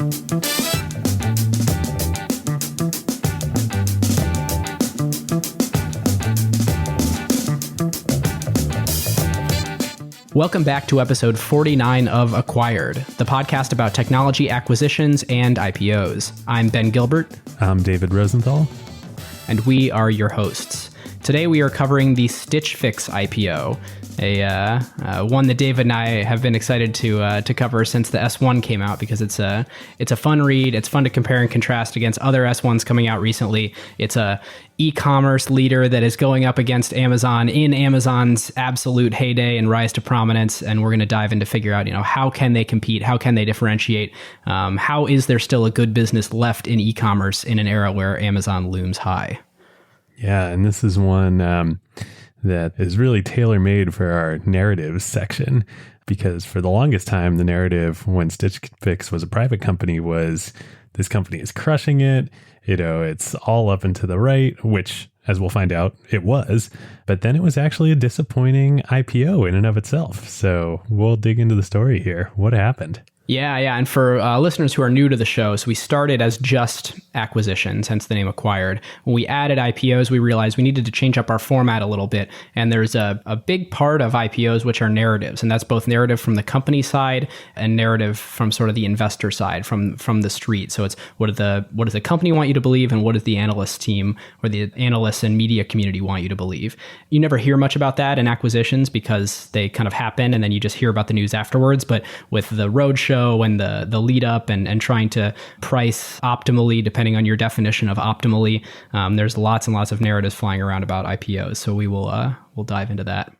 Welcome back to episode 49 of Acquired, the podcast about technology acquisitions and IPOs. I'm Ben Gilbert. I'm David Rosenthal. And we are your hosts. Today we are covering the Stitch Fix IPO, one that David and I have been excited to cover since the S1 came out because it's a fun read. It's fun to compare and contrast against other S1s coming out recently. It's a e-commerce leader that is going up against Amazon in Amazon's absolute heyday and rise to prominence, and we're going to dive in to figure out, how can they compete, how can they differentiate, how is there still a good business left in e-commerce in an era where Amazon looms high. Yeah, and this is one that is really tailor-made for our narratives section, because for the longest time, the narrative when Stitch Fix was a private company was this company is crushing it. It's all up and to the right, which, as we'll find out, it was. But then it was actually a disappointing IPO in and of itself. So we'll dig into the story here. What happened? Yeah. And for listeners who are new to the show, so we started as just acquisitions, hence the name Acquired. When we added IPOs, we realized we needed to change up our format a little bit. And there's a big part of IPOs, which are narratives. And that's both narrative from the company side and narrative from sort of the investor side, from the street. So it's what does the company want you to believe, and what does the analyst team or the analysts and media community want you to believe? You never hear much about that in acquisitions because they kind of happen and then you just hear about the news afterwards. But with the roadshow and the lead up and trying to price optimally, depending on your definition of optimally, there's lots and lots of narratives flying around about IPOs. So we'll dive into that.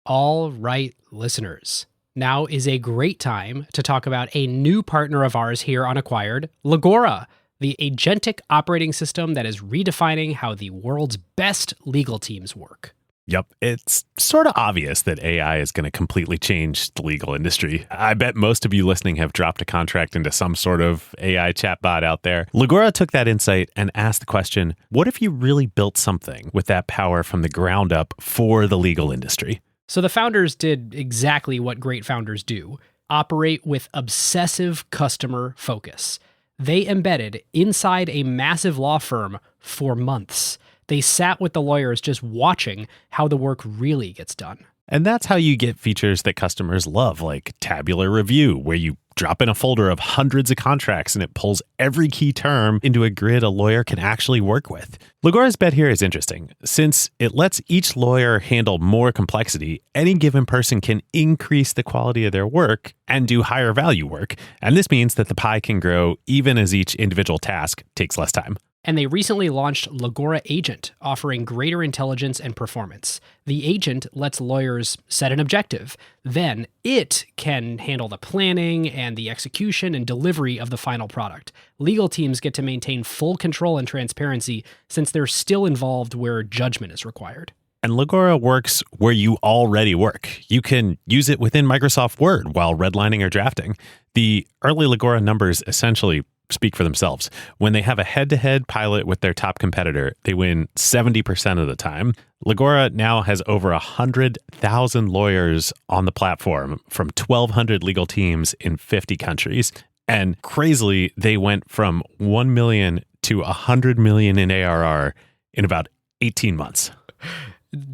All right, listeners. Now is a great time to talk about a new partner of ours here on Acquired, Legora, the agentic operating system that is redefining how the world's best legal teams work. Yep, it's sort of obvious that AI is going to completely change the legal industry. I bet most of you listening have dropped a contract into some sort of AI chatbot out there. Legora took that insight and asked the question, what if you really built something with that power from the ground up for the legal industry? So the founders did exactly what great founders do, operate with obsessive customer focus. They embedded inside a massive law firm for months. They sat with the lawyers just watching how the work really gets done. And that's how you get features that customers love, like tabular review, where you drop in a folder of hundreds of contracts and it pulls every key term into a grid a lawyer can actually work with. Legora's bet here is interesting. Since it lets each lawyer handle more complexity, any given person can increase the quality of their work and do higher value work. And this means that the pie can grow even as each individual task takes less time. And they recently launched Legora Agent, offering greater intelligence and performance. The agent lets lawyers set an objective. Then it can handle the planning and the execution and delivery of the final product. Legal teams get to maintain full control and transparency since they're still involved where judgment is required. And Legora works where you already work. You can use it within Microsoft Word while redlining or drafting. The early Legora numbers essentially speak for themselves. When they have a head-to-head pilot with their top competitor, they win 70% of the time. Legora now has over 100,000 lawyers on the platform from 1,200 legal teams in 50 countries. And crazily, they went from 1 million to 100 million in ARR in about 18 months.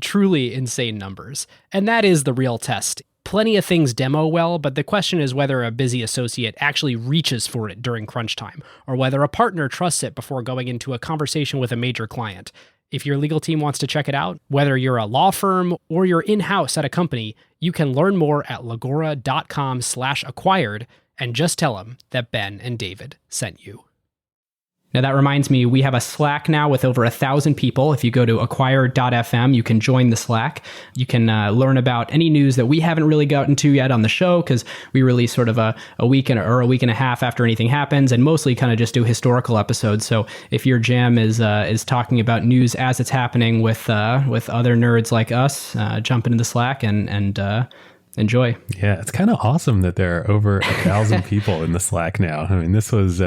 Truly insane numbers. And that is the real test. Plenty of things demo well, but the question is whether a busy associate actually reaches for it during crunch time, or whether a partner trusts it before going into a conversation with a major client. If your legal team wants to check it out, whether you're a law firm or you're in-house at a company, you can learn more at legora.com/acquired and just tell them that Ben and David sent you. Now that reminds me, we have a Slack now with over 1,000 people. If you go to acquired.fm, you can join the Slack. You can learn about any news that we haven't really gotten to yet on the show, because we release sort of a week and a half after anything happens, and mostly kind of just do historical episodes. So if your jam is talking about news as it's happening with other nerds like us, jump into the Slack and enjoy. Yeah, it's kind of awesome that there are over 1,000 people in the Slack now. I mean, this was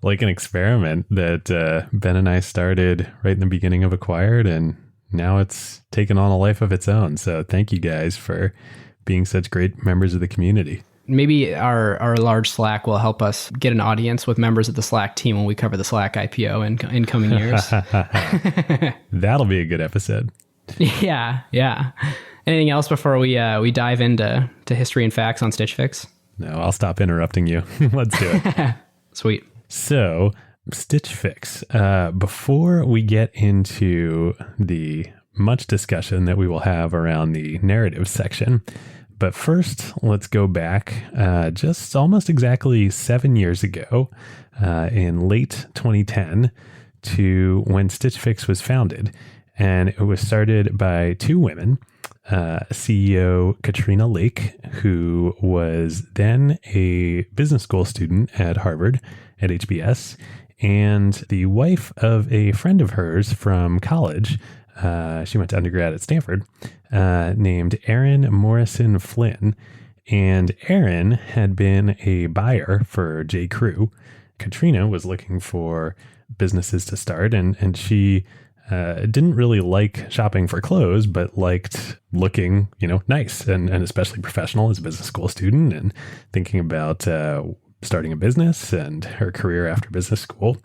like an experiment that Ben and I started right in the beginning of Acquired, and now it's taken on a life of its own. So thank you guys for being such great members of the community. Maybe our large Slack will help us get an audience with members of the Slack team when we cover the Slack IPO in coming years. That'll be a good episode. Yeah. Anything else before we dive into history and facts on Stitch Fix? No, I'll stop interrupting you. Let's do it. Sweet. So, Stitch Fix. Before we get into the much discussion that we will have around the narrative section, but first, let's go back just almost exactly 7 years ago, in late 2010, to when Stitch Fix was founded. And it was started by two women, CEO Katrina Lake, who was then a business school student at Harvard at HBS, and the wife of a friend of hers from college. She went to undergrad at Stanford, named Erin Morrison Flynn. And Erin had been a buyer for J. Crew. Katrina was looking for businesses to start, and she didn't really like shopping for clothes, but liked looking, nice and especially professional as a business school student, and thinking about starting a business and her career after business school.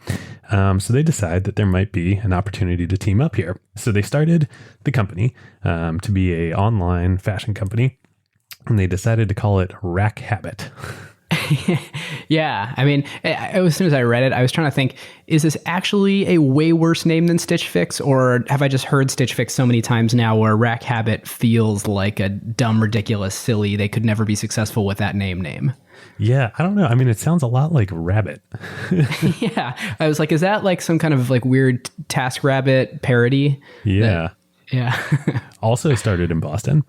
So they decide that there might be an opportunity to team up here. So they started the company to be a online fashion company, and they decided to call it Rack Habit. Yeah. I mean, as soon as I read it, I was trying to think, is this actually a way worse name than Stitch Fix? Or have I just heard Stitch Fix so many times now where Rack Habit feels like a dumb, ridiculous, silly, they could never be successful with that name? Yeah, I don't know. I mean, it sounds a lot like rabbit. Yeah. I was like, is that like some kind of like weird TaskRabbit parody? Yeah. Yeah. Also started in Boston.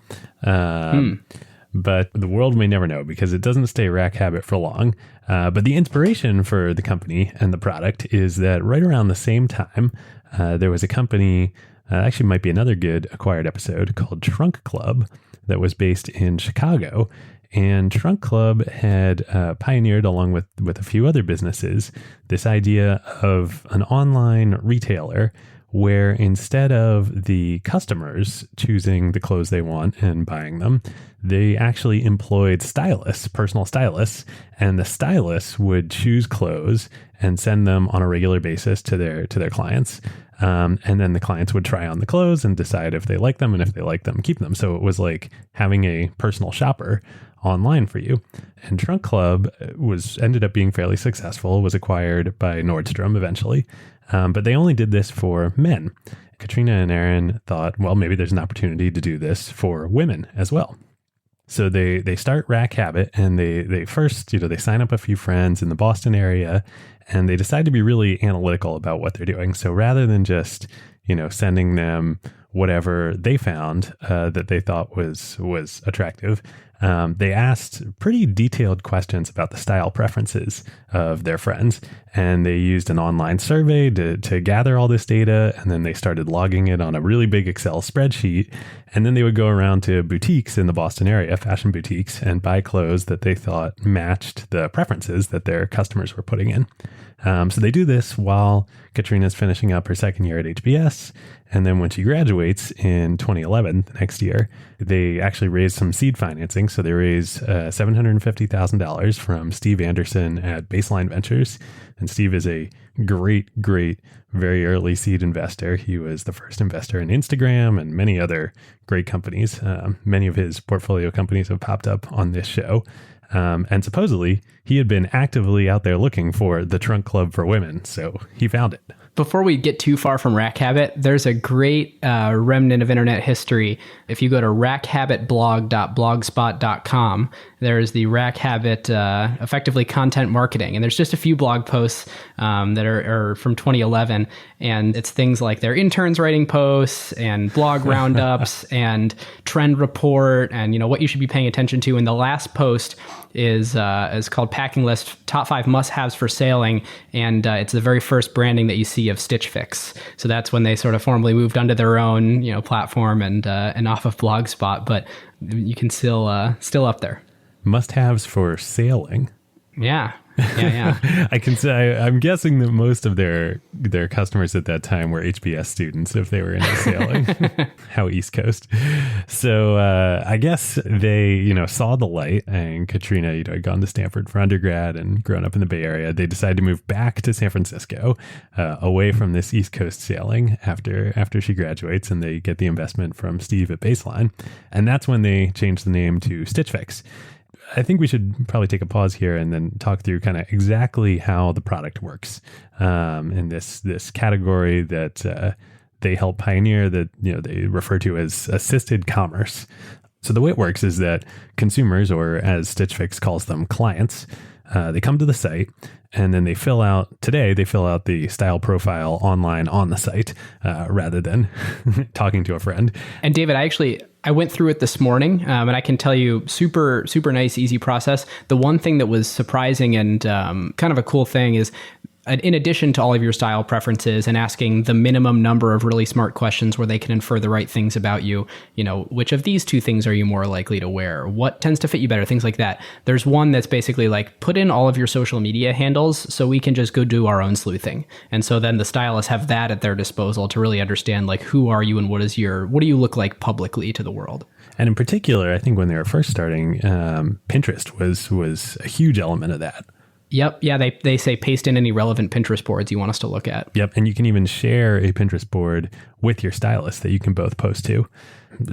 But the world may never know because it doesn't stay Rack Habit for long. But the inspiration for the company and the product is that right around the same time, there was a company, actually might be another good acquired episode, called Trunk Club that was based in Chicago. And Trunk Club had pioneered, along with a few other businesses, this idea of an online retailer where instead of the customers choosing the clothes they want and buying them, they actually employed stylists, personal stylists, and the stylists would choose clothes and send them on a regular basis to their clients. And then the clients would try on the clothes and decide if they like them, and if they like them, keep them. So it was like having a personal shopper online for you. And Trunk Club ended up being fairly successful, was acquired by Nordstrom eventually. But they only did this for men. Katrina and Erin thought, well, maybe there's an opportunity to do this for women as well. So they start Rack Habit, and they first, they sign up a few friends in the Boston area, and they decide to be really analytical about what they're doing. So rather than just, sending them whatever they found that they thought was attractive, they asked pretty detailed questions about the style preferences of their friends, and they used an online survey to gather all this data, and then they started logging it on a really big Excel spreadsheet, and then they would go around to boutiques in the Boston area, fashion boutiques, and buy clothes that they thought matched the preferences that their customers were putting in. So they do this while Katrina's finishing up her second year at HBS. And then when she graduates in 2011, the next year, they actually raise some seed financing. So they raise $750,000 from Steve Anderson at Baseline Ventures. And Steve is a great, very early seed investor. He was the first investor in Instagram and many other great companies. Many of his portfolio companies have popped up on this show. And supposedly he had been actively out there looking for the Trunk Club for women. So he found it. Before we get too far from Rack Habit, there's a great remnant of internet history. If you go to rackhabitblog.blogspot.com, there's the Rack Habit effectively content marketing. And there's just a few blog posts that are from 2011. And it's things like their interns writing posts and blog roundups and trend report and, what you should be paying attention to. And the last post is called Packing List Top 5 Must-Haves for Sailing. And it's the very first branding that you see of Stitch Fix. So that's when they sort of formally moved onto their own, platform and off of Blogspot. But you can still up there. Must-haves for sailing. Yeah. I can say I'm guessing that most of their customers at that time were HBS students if they were into sailing. How East Coast. So I guess they saw the light, and Katrina had gone to Stanford for undergrad and grown up in the Bay Area. They decided to move back to San Francisco, away from this East Coast sailing after she graduates, and they get the investment from Steve at Baseline, and that's when they changed the name to Stitch Fix. I think we should probably take a pause here and then talk through kind of exactly how the product works in this category that they help pioneer, that they refer to as assisted commerce. So the way it works is that consumers, or as Stitch Fix calls them, clients, they come to the site, and then they fill out the style profile online on the site rather than talking to a friend. And David, I went through it this morning, and I can tell you, super, super nice, easy process. The one thing that was surprising and kind of a cool thing is, in addition to all of your style preferences and asking the minimum number of really smart questions where they can infer the right things about you, which of these two things are you more likely to wear? What tends to fit you better? Things like that. There's one that's basically like, put in all of your social media handles so we can just go do our own sleuthing. And so then the stylists have that at their disposal to really understand, like, who are you and what do you look like publicly to the world? And in particular, I think when they were first starting, Pinterest was a huge element of that. Yep. Yeah, they say paste in any relevant Pinterest boards you want us to look at. Yep. And you can even share a Pinterest board with your stylist that you can both post to.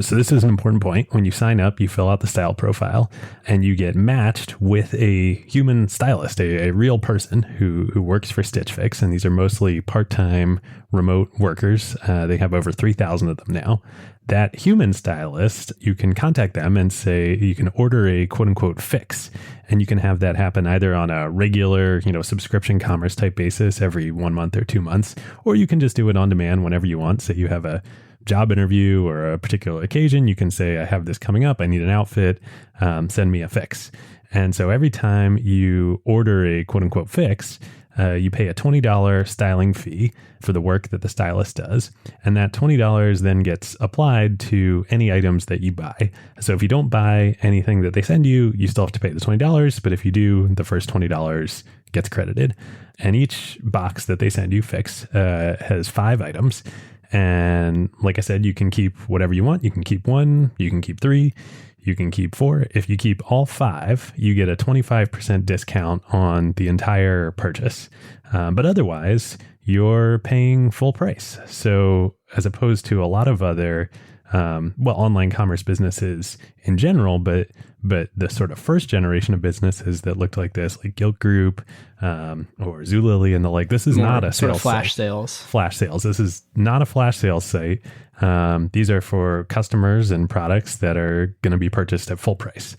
So this is an important point. When you sign up, you fill out the style profile and you get matched with a human stylist, a real person who works for Stitch Fix. And these are mostly part-time remote workers. They have over 3,000 of them now. That human stylist, you can contact them and say, you can order a quote unquote fix, and you can have that happen either on a regular, subscription commerce type basis every 1 month or 2 months, or you can just do it on demand whenever you want. So you have a job interview or a particular occasion, you can say, I have this coming up, I need an outfit, send me a fix. And so every time you order a quote unquote fix, you pay a $20 styling fee for the work that the stylist does. And that $20 then gets applied to any items that you buy. So if you don't buy anything that they send you, you still have to pay the $20. But if you do, the first $20 gets credited. And each box that they send you, Fix, has 5 items. And like I said, you can keep whatever you want. You can keep 1, you can keep 3, you can keep 4. If you keep all 5, you get a 25% discount on the entire purchase. But otherwise, you're paying full price. So as opposed to a lot of other, online commerce businesses in general, but the sort of first generation of businesses that looked like this, like Gilt Group or Zulily and the like, this is not a sort sales of flash site. sales. Flash sales. This is not a flash sales site. These are for customers and products that are going to be purchased at full price.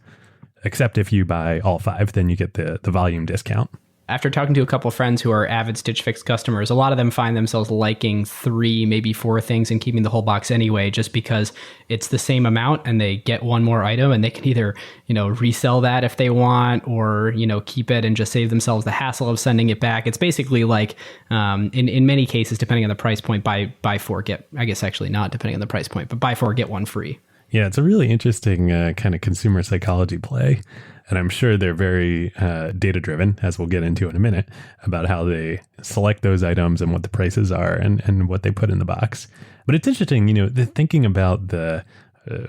Except if you buy all 5, then you get the volume discount. After talking to a couple of friends who are avid Stitch Fix customers, a lot of them find themselves liking 3, maybe 4 things and keeping the whole box anyway, just because it's the same amount and they get one more item and they can either, resell that if they want, or, keep it and just save themselves the hassle of sending it back. It's basically like, in many cases, depending on the price point, buy 4, get, I guess actually not depending on the price point, but buy 4, get 1 free. Yeah, it's a really interesting kind of consumer psychology play. And I'm sure they're very data-driven, as we'll get into in a minute, about how they select those items and what the prices are and what they put in the box. But it's interesting, thinking about I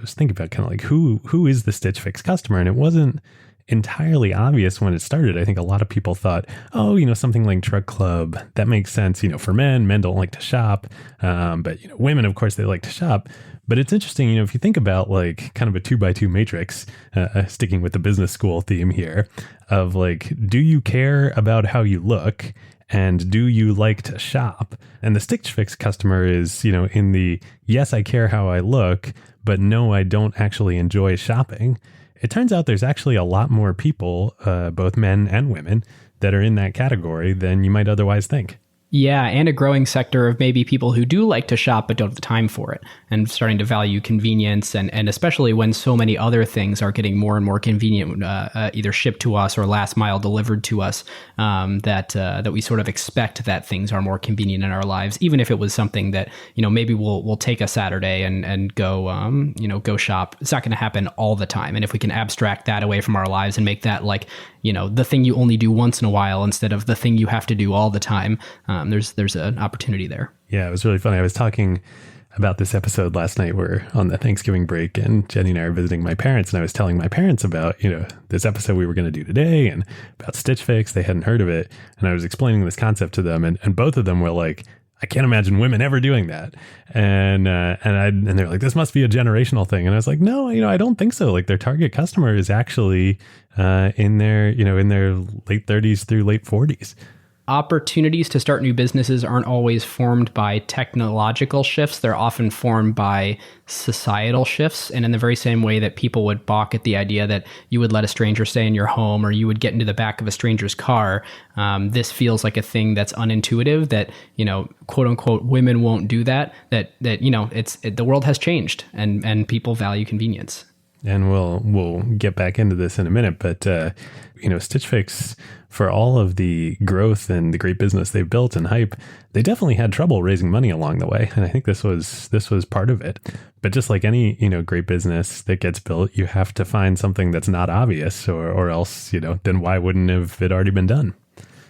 was thinking about kind of like who is the Stitch Fix customer? And it wasn't entirely obvious when it started. I think a lot of people thought, something like Truck Club, that makes sense, for men don't like to shop. But, women, of course, they like to shop. But it's interesting, if you think about like kind of a 2x2 matrix, sticking with the business school theme here, of like, do you care about how you look? And do you like to shop? And the Stitch Fix customer is, in the, yes, I care how I look, but no, I don't actually enjoy shopping. It turns out there's actually a lot more people, both men and women, that are in that category than you might otherwise think. Yeah, and a growing sector of maybe people who do like to shop but don't have the time for it, and starting to value convenience, and especially when so many other things are getting more and more convenient, either shipped to us or last mile delivered to us, that we sort of expect that things are more convenient in our lives, even if it was something that, maybe we'll take a Saturday and go go shop. It's not going to happen all the time, and if we can abstract that away from our lives and make that like the thing you only do once in a while instead of the thing you have to do all the time. There's an opportunity there. Yeah, it was really funny. I was talking about this episode last night. We're on the Thanksgiving break, and Jenny and I are visiting my parents, and I was telling my parents about, this episode we were going to do today and about Stitch Fix. They hadn't heard of it. And I was explaining this concept to them, and both of them were like, I can't imagine women ever doing that. And they're like, this must be a generational thing. And I was like, no, I don't think so. Like, their target customer is actually in their late 30s through late 40s. Opportunities to start new businesses aren't always formed by technological shifts. They're often formed by societal shifts. And in the very same way that people would balk at the idea that you would let a stranger stay in your home or you would get into the back of a stranger's car, this feels like a thing that's unintuitive, that, quote unquote, women won't do that, the world has changed and people value convenience. And we'll get back into this in a minute, but Stitch Fix, for all of the growth and the great business they've built and hype, they definitely had trouble raising money along the way, and I think this was part of it. But just like any great business that gets built, you have to find something that's not obvious, or else then why wouldn't have it already been done?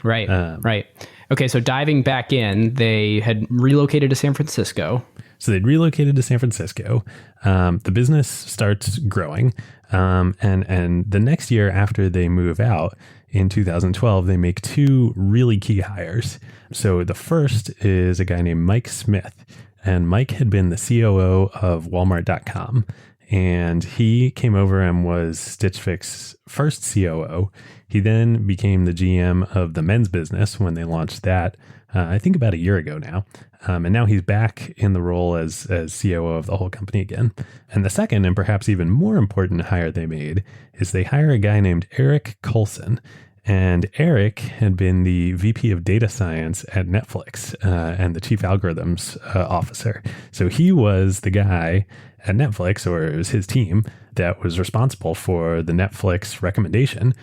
Right, right. Okay, so diving back in, they had relocated to San Francisco. So they'd relocated to San Francisco. The business starts growing. And the next year after they move out, in 2012, they make two really key hires. So the first is a guy named Mike Smith. And Mike had been the COO of Walmart.com. And he came over and was Stitch Fix's first COO. He then became the GM of the men's business when they launched that, I think about a year ago now. And now he's back in the role as COO of the whole company again. And the second, and perhaps even more important hire they made, is they hire a guy named Eric Colson. And Eric had been the VP of data science at Netflix and the chief algorithms officer. So he was the guy at Netflix, or it was his team, that was responsible for the Netflix recommendation,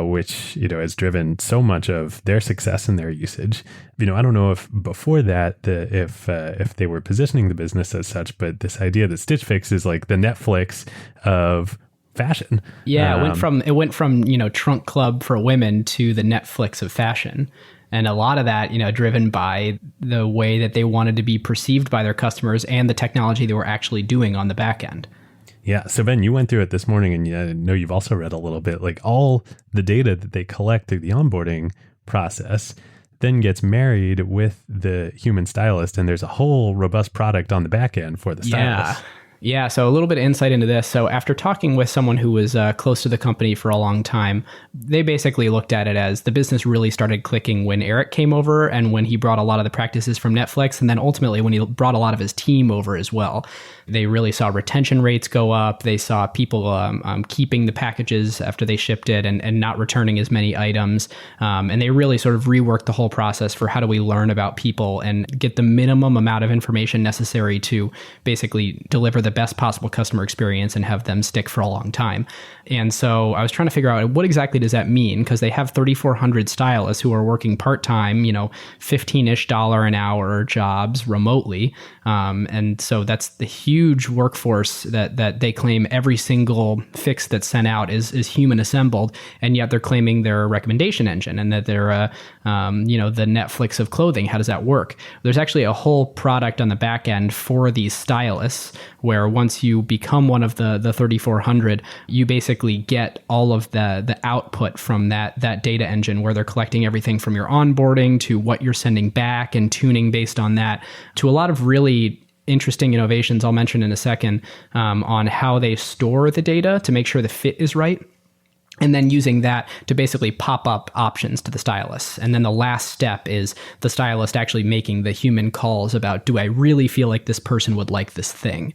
which has driven so much of their success and their usage. I don't know if before that if they were positioning the business as such, but this idea that Stitch Fix is like the Netflix of fashion. Yeah, it went from Trunk Club for women to the Netflix of fashion. And a lot of that, driven by the way that they wanted to be perceived by their customers and the technology they were actually doing on the back end. Yeah. So Ben, you went through it this morning, and I know you've also read a little bit, like all the data that they collect through the onboarding process then gets married with the human stylist. And there's a whole robust product on the back end for the stylist. Yeah, so a little bit of insight into this. So after talking with someone who was close to the company for a long time, they basically looked at it as the business really started clicking when Eric came over and when he brought a lot of the practices from Netflix, and then ultimately when he brought a lot of his team over as well. They really saw retention rates go up. They saw people keeping the packages after they shipped it and not returning as many items. And they really sort of reworked the whole process for how do we learn about people and get the minimum amount of information necessary to basically deliver the best possible customer experience and have them stick for a long time. And so I was trying to figure out what exactly does that mean, because they have 3,400 stylists who are working part-time, $15-ish an hour jobs remotely. And so that's the huge workforce that they claim every single fix that's sent out is human assembled. And yet they're claiming they're a recommendation engine and that they're, the Netflix of clothing. How does that work? There's actually a whole product on the back end for these stylists where once you become one of the 3,400, you basically get all of the output from that data engine where they're collecting everything from your onboarding to what you're sending back and tuning based on that to a lot of really interesting innovations I'll mention in a second on how they store the data to make sure the fit is right. and then using that to basically pop up options to the stylists. And then the last step is the stylist actually making the human calls about, do I really feel like this person would like this thing?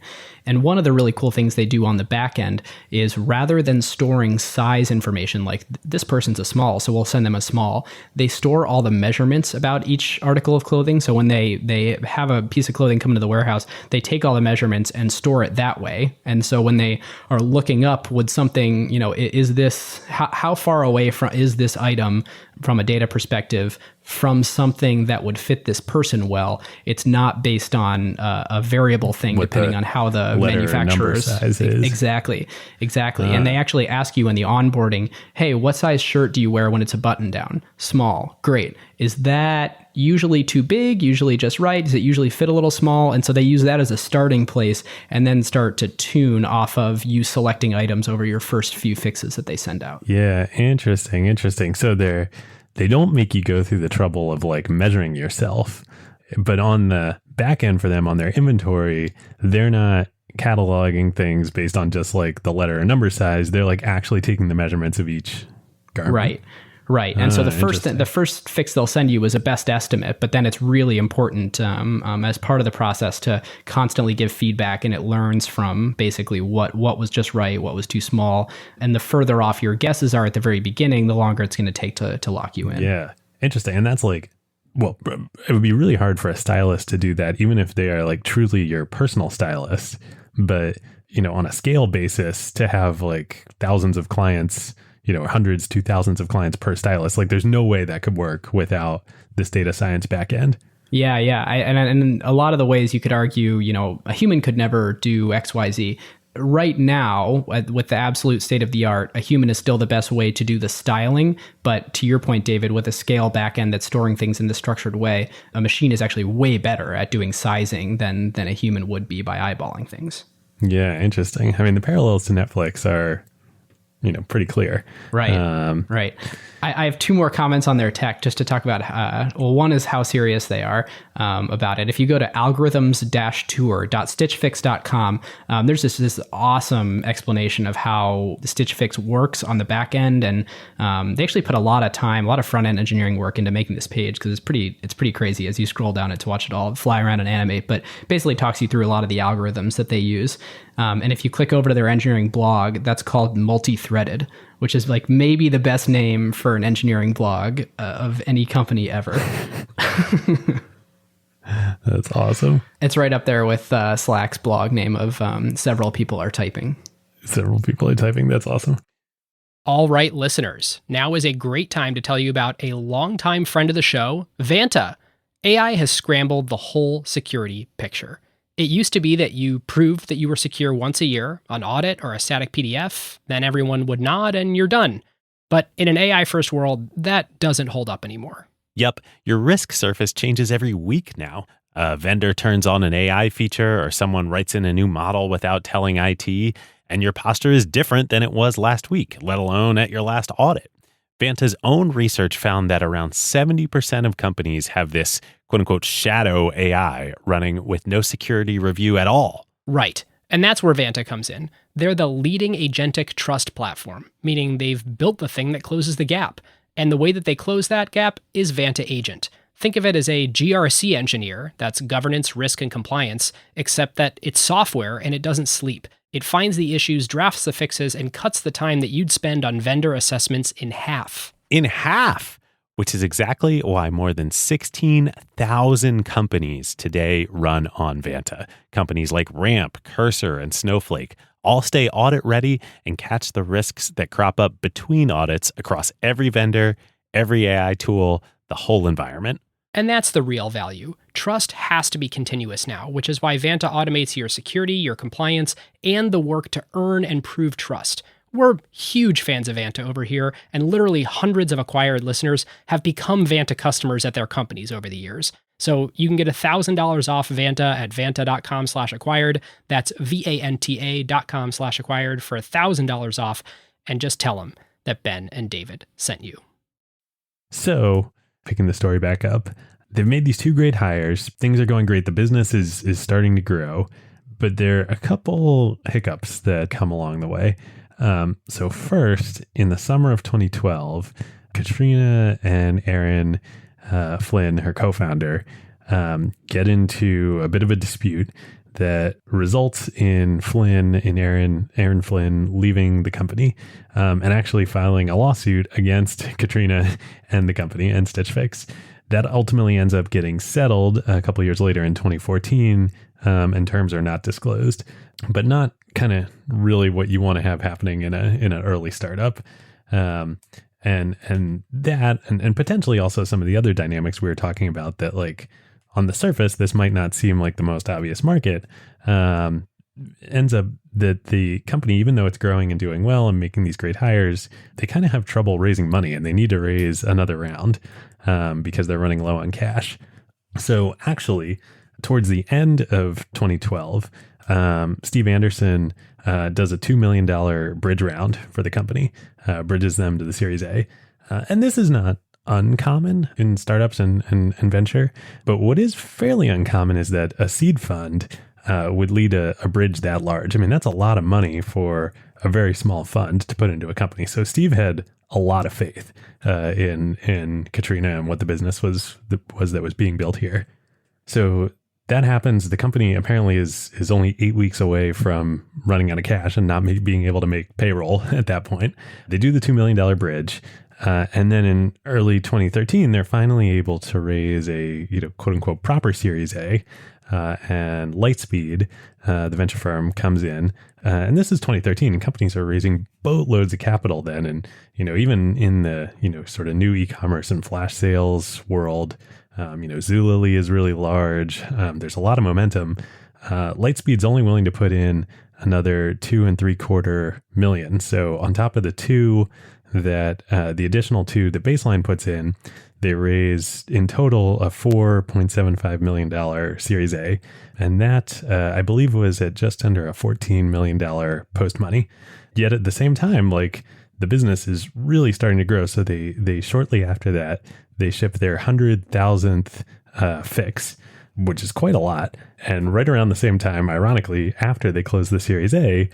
And one of the really cool things they do on the back end is, rather than storing size information like this person's a small, so we'll send them a small, they store all the measurements about each article of clothing. So when they have a piece of clothing come into the warehouse, they take all the measurements and store it that way. And so when they are looking up, would something, is this, how far away from is this item from a data perspective from something that would fit this person well? It's not based on a variable thing depending on how the manufacturers exactly. And they actually ask you in the onboarding, hey, what size shirt do you wear when it's a button down? Small. Great. Is that usually too big, usually just right? Does it usually fit a little small? And so they use that as a starting place and then start to tune off of you selecting items over your first few fixes that they send out. Yeah, interesting. So they don't make you go through the trouble of like measuring yourself, but on the back end for them, on their inventory, they're not cataloging things based on just like the letter or number size. They're like actually taking the measurements of each garment. Right. And so the first fix they'll send you is a best estimate, but then it's really important as part of the process to constantly give feedback, and it learns from basically what was just right, what was too small. And the further off your guesses are at the very beginning, the longer it's going to take to lock you in. Yeah. Interesting. And that's like, well, it would be really hard for a stylist to do that, even if they are like truly your personal stylist. But, on a scale basis, to have like thousands of clients, hundreds to thousands of clients per stylist. Like, there's no way that could work without this data science backend. Yeah. And a lot of the ways you could argue, a human could never do X, Y, Z. Right now, with the absolute state of the art, a human is still the best way to do the styling. But to your point, David, with a scale backend that's storing things in the structured way, a machine is actually way better at doing sizing than a human would be by eyeballing things. Yeah, interesting. I mean, the parallels to Netflix are pretty clear. Right. Right. I have two more comments on their tech just to talk about. One is how serious they are about it. If you go to algorithms-tour.stitchfix.com, there's this awesome explanation of how the Stitch Fix works on the back end. And they actually put a lot of time, a lot of front end engineering work into making this page, because it's pretty crazy as you scroll down it to watch it all fly around and animate, but basically talks you through a lot of the algorithms that they use. And if you click over to their engineering blog, that's called Multi-Threaded, which is like maybe the best name for an engineering blog of any company ever. That's awesome. It's right up there with Slack's blog name of several people are typing. That's awesome. All right, listeners, now is a great time to tell you about a longtime friend of the show, Vanta. AI has scrambled the whole security picture. It used to be that you proved that you were secure once a year, an audit or a static PDF, then everyone would nod and you're done. But in an AI-first world, that doesn't hold up anymore. Yep, your risk surface changes every week now. A vendor turns on an AI feature or someone writes in a new model without telling IT, and your posture is different than it was last week, let alone at your last audit. Vanta's own research found that around 70% of companies have this quote-unquote shadow AI running with no security review at all. Right. And that's where Vanta comes in. They're the leading agentic trust platform, meaning they've built the thing that closes the gap. And the way that they close that gap is Vanta Agent. Think of it as a GRC engineer, that's governance, risk, and compliance, except that it's software and it doesn't sleep. It finds the issues, drafts the fixes, and cuts the time that you'd spend on vendor assessments in half. In half! Which is exactly why more than 16,000 companies today run on Vanta. Companies like Ramp, Cursor, and Snowflake all stay audit ready and catch the risks that crop up between audits across every vendor, every AI tool, the whole environment. And that's the real value. Trust has to be continuous now, which is why Vanta automates your security, your compliance, and the work to earn and prove trust. We're huge fans of Vanta over here, and literally hundreds of acquired listeners have become Vanta customers at their companies over the years. So you can get $1,000 off Vanta at vanta.com/acquired. That's VANTA.com/acquired for $1,000 off, and just tell them that Ben and David sent you. So, picking the story back up, they've made these two great hires. Things are going great. The business is starting to grow, but there are a couple hiccups that come along the way. So first, in the summer of 2012, Katrina and Aaron Flynn, her co-founder, get into a bit of a dispute that results in Aaron Flynn leaving the company and actually filing a lawsuit against Katrina and the company and Stitch Fix. That ultimately ends up getting settled a couple of years later in 2014, and terms are not disclosed, but not kind of really what you want to have happening in an early startup. And potentially also some of the other dynamics we were talking about that, like, on the surface, this might not seem like the most obvious market. Ends up that the company, even though it's growing and doing well and making these great hires, they kind of have trouble raising money, and they need to raise another round because they're running low on cash. So actually, towards the end of 2012, Steve Anderson does a $2 million bridge round for the company, bridges them to the Series A. And this is not uncommon in startups and venture, but what is fairly uncommon is that a seed fund would lead a bridge that large. I mean, that's a lot of money for a very small fund to put into a company. So Steve had a lot of faith in Katrina and what the business was that was being built here. So that happens. The company apparently is only 8 weeks away from running out of cash and not being able to make payroll at that point. They do the $2 million bridge. And then in early 2013, they're finally able to raise a, quote unquote, proper Series A. And Lightspeed, the venture firm, comes in. And this is 2013, and companies are raising boatloads of capital then. And, even in the, sort of new e-commerce and flash sales world, Zulily is really large. There's a lot of momentum. Lightspeed's only willing to put in another $2.75 million. So on top of the two that the additional two that Baseline puts in, they raised in total a $4.75 million Series A. And that, I believe, was at just under a $14 million post money. Yet at the same time, like, the business is really starting to grow. So they shortly after that, they ship their 100,000th fix, which is quite a lot. And right around the same time, ironically, after they close the Series A,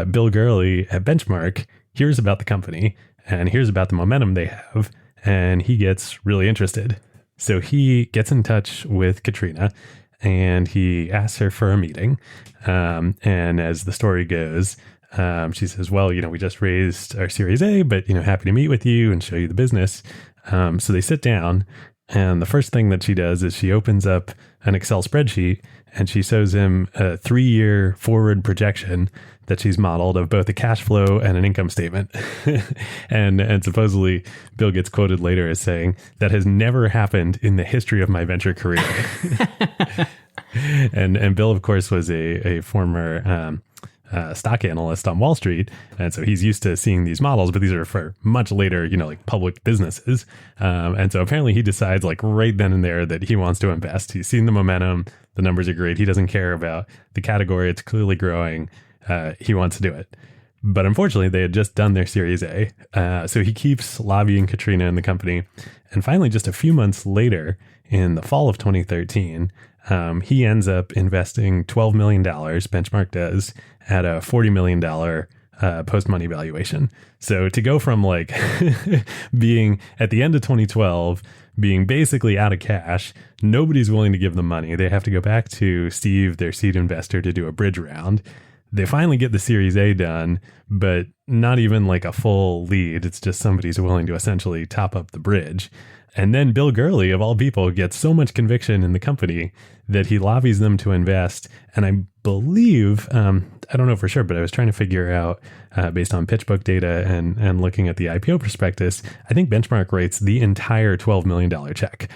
Bill Gurley at Benchmark hears about the company and hears about the momentum they have, and he gets really interested. So he gets in touch with Katrina and he asks her for a meeting. And as the story goes, she says, well, we just raised our Series A, but, happy to meet with you and show you the business. So they sit down, and the first thing that she does is she opens up an Excel spreadsheet and she shows him a 3-year forward projection that she's modeled of both a cash flow and an income statement. and supposedly Bill gets quoted later as saying, that has never happened in the history of my venture career. and Bill, of course, was a former stock analyst on Wall Street. And so he's used to seeing these models, but these are for much later, like public businesses. And so apparently he decides, like, right then and there that he wants to invest. He's seen the momentum. The numbers are great. He doesn't care about the category. It's clearly growing. He wants to do it. But unfortunately, they had just done their Series A. So he keeps lobbying Katrina and the company. And finally, just a few months later, in the fall of 2013, he ends up investing $12 million, Benchmark does, at a $40 million post-money valuation. So to go from, like, being at the end of 2012, being basically out of cash, nobody's willing to give them money. They have to go back to Steve, their seed investor, to do a bridge round. They finally get the Series A done, but not even like a full lead. It's just somebody's willing to essentially top up the bridge. And then Bill Gurley, of all people, gets so much conviction in the company that he lobbies them to invest. And I believe, I don't know for sure, but I was trying to figure out, based on PitchBook data and looking at the IPO prospectus, I think Benchmark writes the entire $12 million check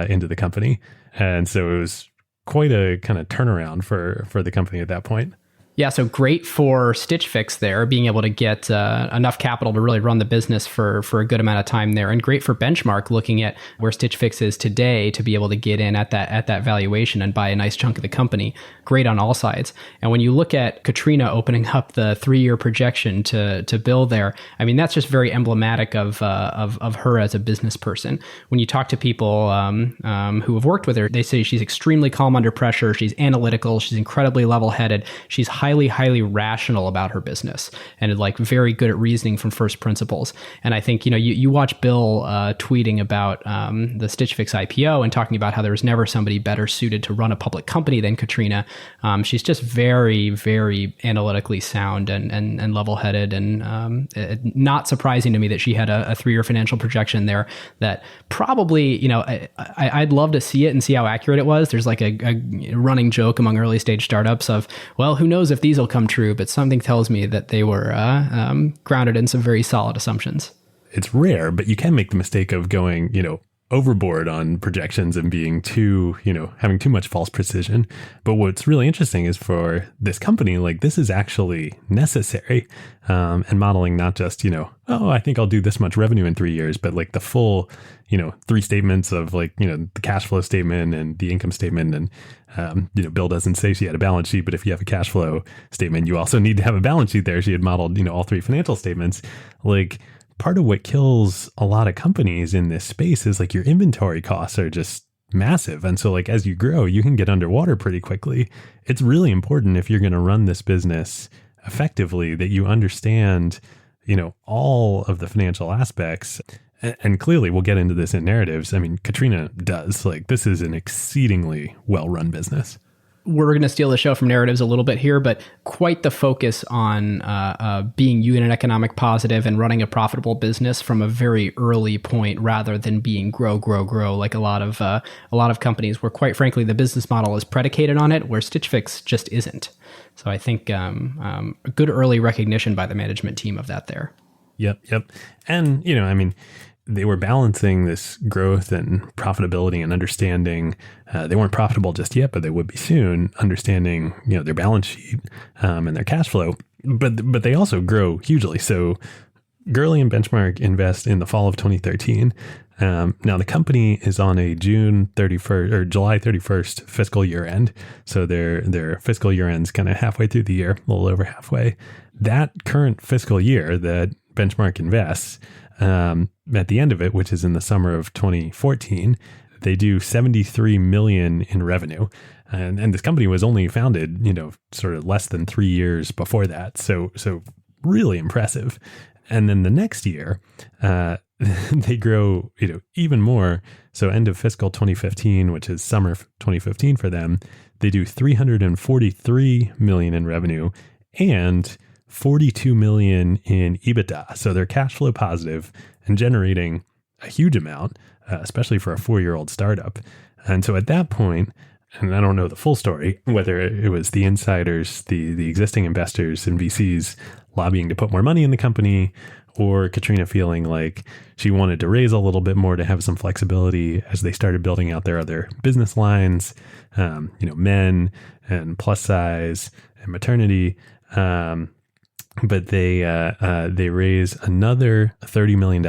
into the company. And so it was quite a kind of turnaround for the company at that point. Yeah, so great for Stitch Fix there, being able to get enough capital to really run the business for a good amount of time there, and great for Benchmark, looking at where Stitch Fix is today, to be able to get in at that valuation and buy a nice chunk of the company. Great on all sides. And when you look at Katrina opening up the 3-year projection to Bill there, I mean, that's just very emblematic of her as a business person. When you talk to people who have worked with her, they say she's extremely calm under pressure. She's analytical. She's incredibly level-headed. She's highly highly, highly rational about her business and like very good at reasoning from first principles. And I think, you watch Bill tweeting about the Stitch Fix IPO and talking about how there was never somebody better suited to run a public company than Katrina. She's just very, very analytically sound and level-headed, and not surprising to me that she had a 3-year financial projection there that probably, I'd love to see it and see how accurate it was. There's like a running joke among early stage startups of, well, who knows if these will come true, but something tells me that they were grounded in some very solid assumptions. It's rare, but you can make the mistake of going, overboard on projections and being too, having too much false precision. But what's really interesting is for this company, like this is actually necessary, and modeling not just, I think I'll do this much revenue in 3 years, but like the full, 3 statements of like, the cash flow statement and the income statement. And, Bill doesn't say she had a balance sheet, but if you have a cash flow statement, you also need to have a balance sheet there. She had modeled, all 3 financial statements. Like, part of what kills a lot of companies in this space is like your inventory costs are just massive. And so like as you grow, you can get underwater pretty quickly. It's really important if you're going to run this business effectively that you understand, all of the financial aspects. And clearly we'll get into this in narratives. I mean, Katrina does. Like this is an exceedingly well-run business. We're going to steal the show from narratives a little bit here, but quite the focus on being unit economic positive and running a profitable business from a very early point, rather than being grow like a lot of companies where, quite frankly, the business model is predicated on it, where Stitch Fix just isn't. So I think a good early recognition by the management team of that there. Yep. And, they were balancing this growth and profitability and understanding. They weren't profitable just yet, but they would be soon, understanding, their balance sheet and their cash flow. But they also grow hugely. So Gurley and Benchmark invest in the fall of 2013. Now the company is on a July 31st fiscal year end. So their fiscal year end's kind of halfway through the year, a little over halfway. That current fiscal year that Benchmark invests, at the end of it, which is in the summer of 2014, they do $73 million in revenue. And this company was only founded, sort of less than 3 years before that. So really impressive. And then the next year, they grow, even more. So end of fiscal 2015, which is summer 2015 for them, they do $343 million in revenue and $42 million in EBITDA. So they're cash flow positive and generating a huge amount, especially for a 4-year-old startup. And so at that point, and I don't know the full story, whether it was the insiders, the existing investors and VCs lobbying to put more money in the company, or Katrina feeling like she wanted to raise a little bit more to have some flexibility as they started building out their other business lines, men and plus size and maternity. But they raise another $30 million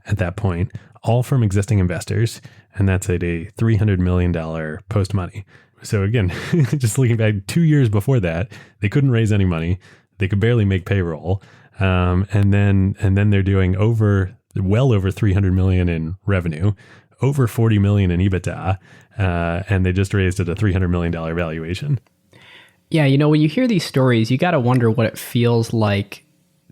at that point, all from existing investors. And that's at a $300 million post money. So again, just looking back 2 years before that, they couldn't raise any money. They could barely make payroll. And then they're doing well over 300 million in revenue, over 40 million in EBITDA. And they just raised at a $300 million valuation. Yeah, when you hear these stories, you got to wonder what it feels like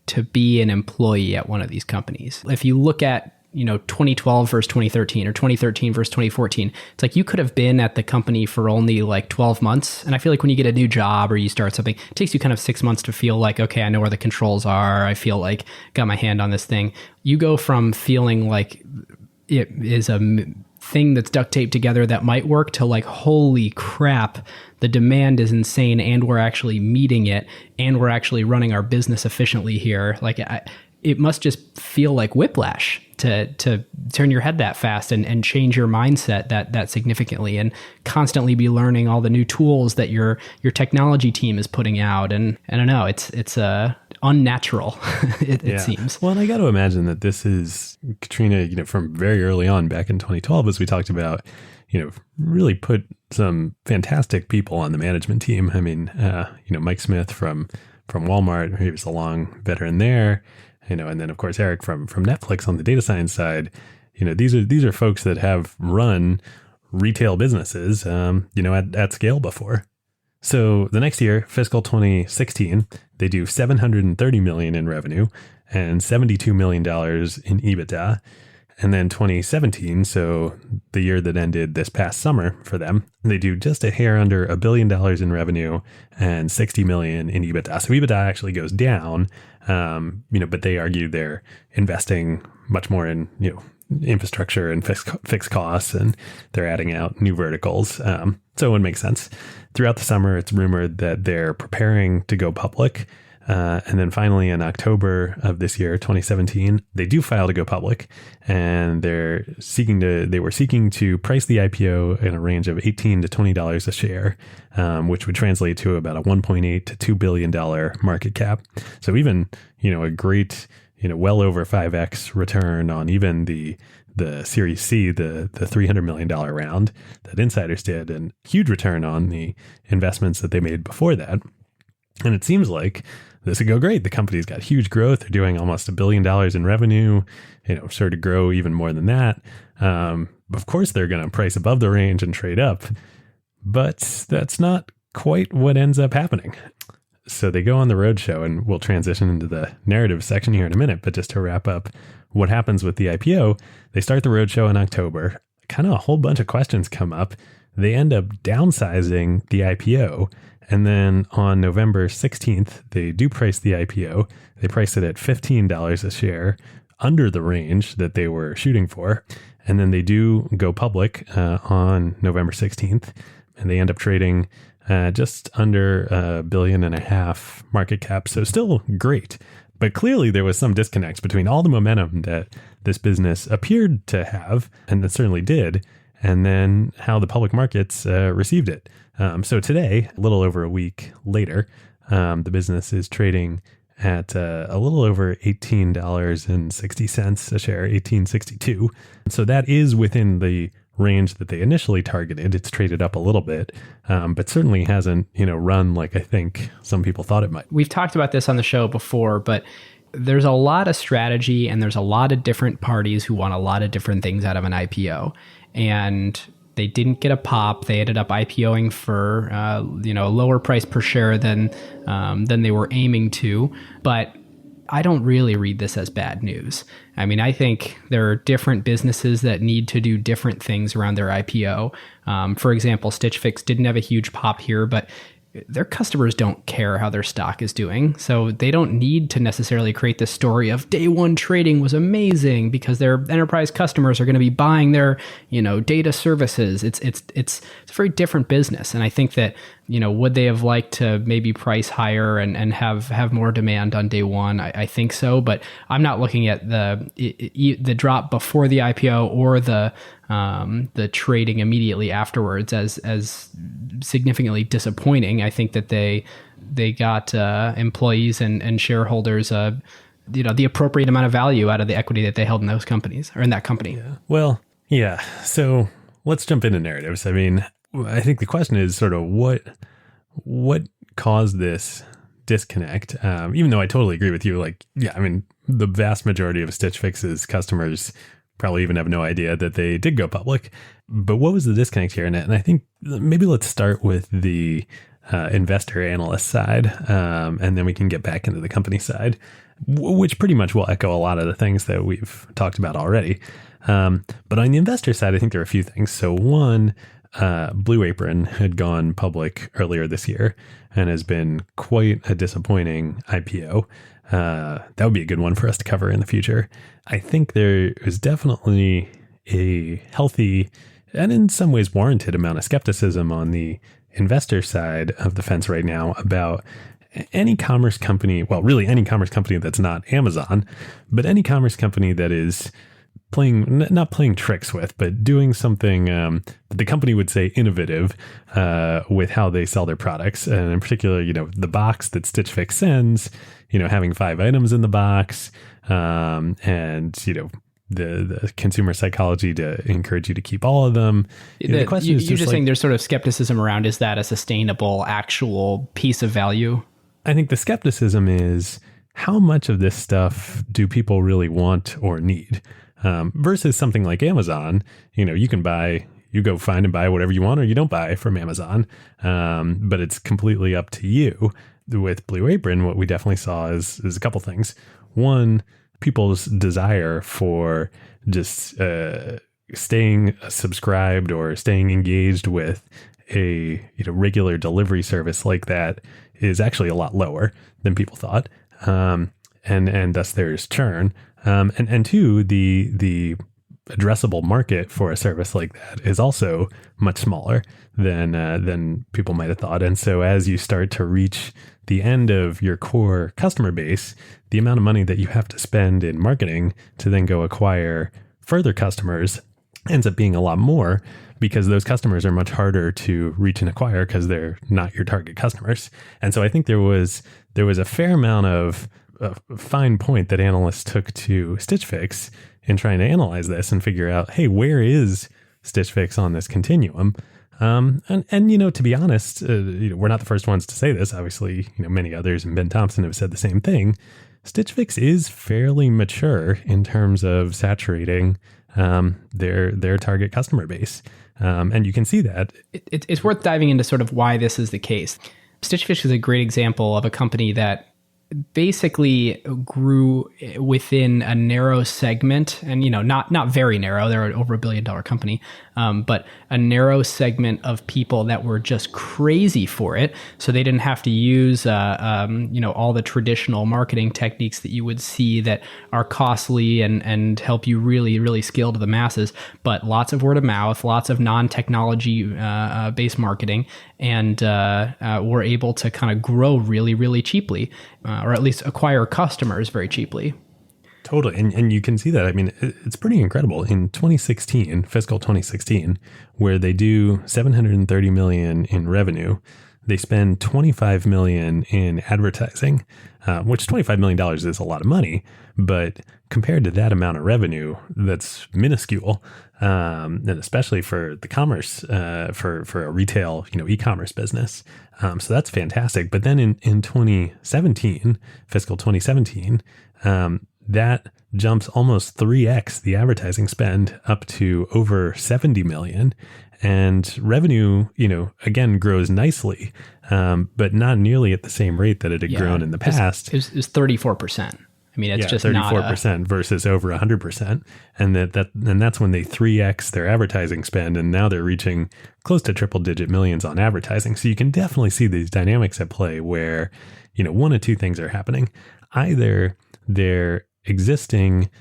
to be an employee at one of these companies. If you look at, 2012 versus 2013 or 2013 versus 2014, it's like you could have been at the company for only like 12 months. And I feel like when you get a new job or you start something, it takes you kind of 6 months to feel like, okay, I know where the controls are. I feel like got my hand on this thing. You go from feeling like it is a thing that's duct taped together that might work to like, holy crap, the demand is insane and we're actually meeting it and we're actually running our business efficiently here. Like it must just feel like whiplash to turn your head that fast and change your mindset that significantly and constantly be learning all the new tools that your technology team is putting out. And I don't know, it's unnatural, it seems. Well, and I got to imagine that this is Katrina, from very early on back in 2012, as we talked about, really put some fantastic people on the management team. I mean, Mike Smith from Walmart, he was a long veteran there, and then of course Eric from Netflix on the data science side. These are folks that have run retail businesses, at scale before. So the next year, fiscal 2016, they do $730 million in revenue and $72 million in EBITDA. And then 2017, so the year that ended this past summer for them, they do just a hair under $1 billion in revenue and 60 million in EBITDA. So EBITDA actually goes down, but they argue they're investing much more in, infrastructure and fixed costs, and they're adding out new verticals. So it makes sense. Throughout the summer, it's rumored that they're preparing to go public. And then finally in October of this year, 2017, they do file to go public, and they were seeking to price the IPO in a range of $18 to $20 a share, which would translate to about a $1.8 to $2 billion market cap. So even, a great, well over 5x return on even the Series C, the $300 million round that insiders did, and huge return on the investments that they made before that. And it seems like this would go great. The company's got huge growth. They're doing almost $1 billion in revenue, sort of grow even more than that. Of course, they're going to price above the range and trade up, but that's not quite what ends up happening. So they go on the roadshow, and we'll transition into the narrative section here in a minute. But just to wrap up what happens with the IPO, they start the roadshow in October. Kind of a whole bunch of questions come up. They end up downsizing the IPO. And then on November 16th, they do price the IPO. They price it at $15 a share, under the range that they were shooting for. And then they do go public on November 16th, and they end up trading just under $1.5 billion market cap. So still great. But clearly there was some disconnect between all the momentum that this business appeared to have, and that certainly did, and then how the public markets received it. So today, a little over a week later, the business is trading at a little over $18.60 a share, $18.62. So that is within the range that they initially targeted. It's traded up a little bit, but certainly hasn't, run like I think some people thought it might. We've talked about this on the show before, but there's a lot of strategy, and there's a lot of different parties who want a lot of different things out of an IPO. And they didn't get a pop. They ended up IPOing for a lower price per share than they were aiming to. But I don't really read this as bad news. I mean, I think there are different businesses that need to do different things around their IPO. For example, Stitch Fix didn't have a huge pop here, but their customers don't care how their stock is doing. So they don't need to necessarily create this story of day one trading was amazing because their enterprise customers are going to be buying their, data services. It's a very different business. And I think that, would they have liked to maybe price higher and have more demand on day one? I think so, but I'm not looking at the drop before the IPO or the trading immediately afterwards as significantly disappointing. I think that they got employees and shareholders the appropriate amount of value out of the equity that they held in those companies or in that company. Yeah. Well, yeah. So let's jump into narratives. I mean, I think the question is sort of what caused this disconnect? Even though I totally agree with you, the vast majority of Stitch Fix's customers probably even have no idea that they did go public. But what was the disconnect here? And I think maybe let's start with the investor analyst side, and then we can get back into the company side, which pretty much will echo a lot of the things that we've talked about already. But on the investor side, I think there are a few things. So one, Blue Apron had gone public earlier this year and has been quite a disappointing IPO. That would be a good one for us to cover in the future. I think there is definitely a healthy and in some ways warranted amount of skepticism on the investor side of the fence right now about any commerce company, well, really any commerce company that's not Amazon, but any commerce company that is not playing tricks with, but doing something that the company would say innovative with how they sell their products. And in particular, the box that Stitch Fix sends, having 5 items in the box, and, the consumer psychology to encourage you to keep all of them. The question is you're just saying there's sort of skepticism around, is that a sustainable actual piece of value? I think the skepticism is how much of this stuff do people really want or need? Versus something like Amazon, you can buy you go find and buy whatever you want or you don't buy from Amazon. But it's completely up to you. With Blue Apron, what we definitely saw is a couple things. One, people's desire for just staying subscribed or staying engaged with a regular delivery service like that is actually a lot lower than people thought, and thus there's churn. And two, the addressable market for a service like that is also much smaller than people might have thought. And so as you start to reach the end of your core customer base, the amount of money that you have to spend in marketing to then go acquire further customers ends up being a lot more, because those customers are much harder to reach and acquire because they're not your target customers. And so I think there was a fair amount of a fine point that analysts took to Stitch Fix in trying to analyze this and figure out, hey, where is Stitch Fix on this continuum? And to be honest, we're not the first ones to say this. Obviously, many others and Ben Thompson have said the same thing. Stitch Fix is fairly mature in terms of saturating their target customer base. And you can see that. It's worth diving into sort of why this is the case. Stitch Fix is a great example of a company that basically grew within a narrow segment, and not very narrow. They're over $1 billion company, but a narrow segment of people that were just crazy for it. So they didn't have to use all the traditional marketing techniques that you would see that are costly and help you really, really scale to the masses. But lots of word of mouth, lots of non-technology based marketing, and were able to kind of grow really, really cheaply. Or at least acquire customers very cheaply. Totally. And you can see that. I mean, it's pretty incredible. In 2016, fiscal 2016, where they do $730 million in revenue, they spend $25 million in advertising, which $25 million is a lot of money. But compared to that amount of revenue, that's minuscule. And especially for the commerce, for a retail, e-commerce business. So that's fantastic. But then in 2017, fiscal 2017, that jumps almost 3x the advertising spend up to over 70 million. And revenue, again, grows nicely, but not nearly at the same rate that it had grown in the past. It was 34%. I mean, it's just 34% versus over 100%. And that's when they 3x their advertising spend. And now they're reaching close to triple digit millions on advertising. So you can definitely see these dynamics at play where, one of two things are happening. Either their existing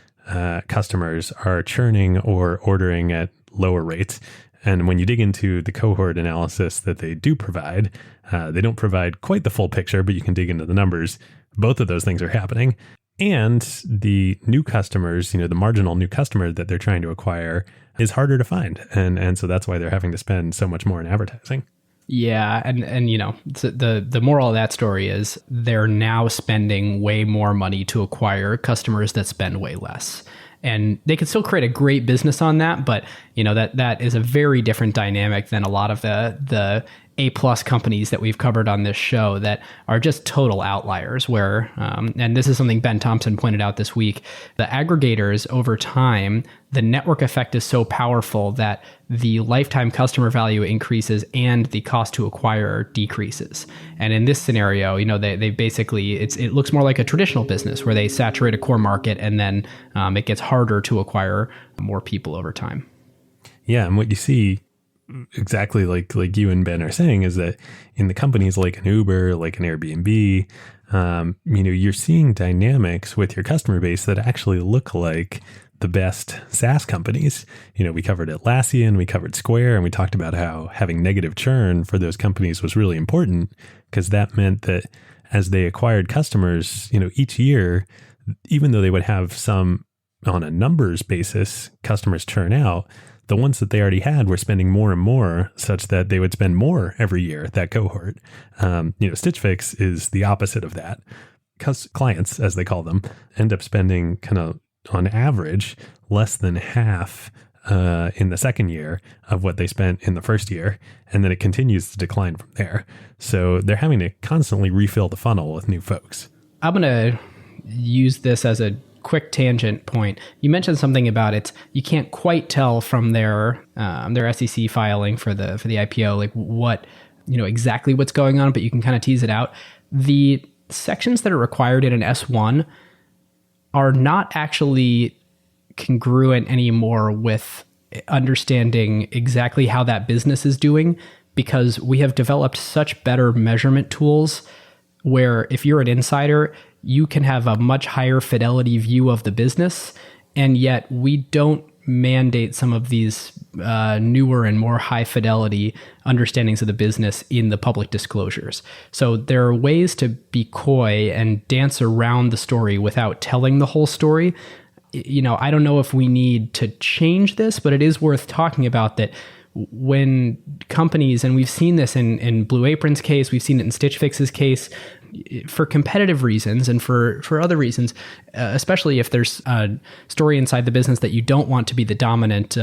customers are churning or ordering at lower rates. And when you dig into the cohort analysis that they do provide, they don't provide quite the full picture, but you can dig into the numbers. Both of those things are happening. And the new customers, the marginal new customer that they're trying to acquire is harder to find. And so that's why they're having to spend so much more in advertising. Yeah. And the moral of that story is they're now spending way more money to acquire customers that spend way less. And they could still create a great business on that, but that is a very different dynamic than a lot of the A+ companies that we've covered on this show that are just total outliers where, and this is something Ben Thompson pointed out this week, the aggregators over time, the network effect is so powerful that the lifetime customer value increases and the cost to acquire decreases. And in this scenario, they basically, it looks more like a traditional business where they saturate a core market and then it gets harder to acquire more people over time. Yeah. And what you see exactly like you and Ben are saying is that in the companies like an Uber, like an Airbnb, you're seeing dynamics with your customer base that actually look like the best SaaS companies. We covered Atlassian, we covered Square, and we talked about how having negative churn for those companies was really important because that meant that as they acquired customers, each year, even though they would have some on a numbers basis, customers churn out, the ones that they already had were spending more and more such that they would spend more every year, that cohort. Stitch Fix is the opposite of that. Because clients, as they call them, end up spending kind of on average less than half in the second year of what they spent in the first year. And then it continues to decline from there. So they're having to constantly refill the funnel with new folks. I'm going to use this as a quick tangent point. You mentioned something about it. You can't quite tell from their SEC filing for the IPO, like what, exactly what's going on, but you can kind of tease it out. The sections that are required in an S1 are not actually congruent anymore with understanding exactly how that business is doing, because we have developed such better measurement tools where if you're an insider, you can have a much higher fidelity view of the business. And yet we don't mandate some of these newer and more high fidelity understandings of the business in the public disclosures. So there are ways to be coy and dance around the story without telling the whole story. I don't know if we need to change this, but it is worth talking about that when companies, and we've seen this in Blue Apron's case, we've seen it in Stitch Fix's case, for competitive reasons and for other reasons, especially if there's a story inside the business that you don't want to be the dominant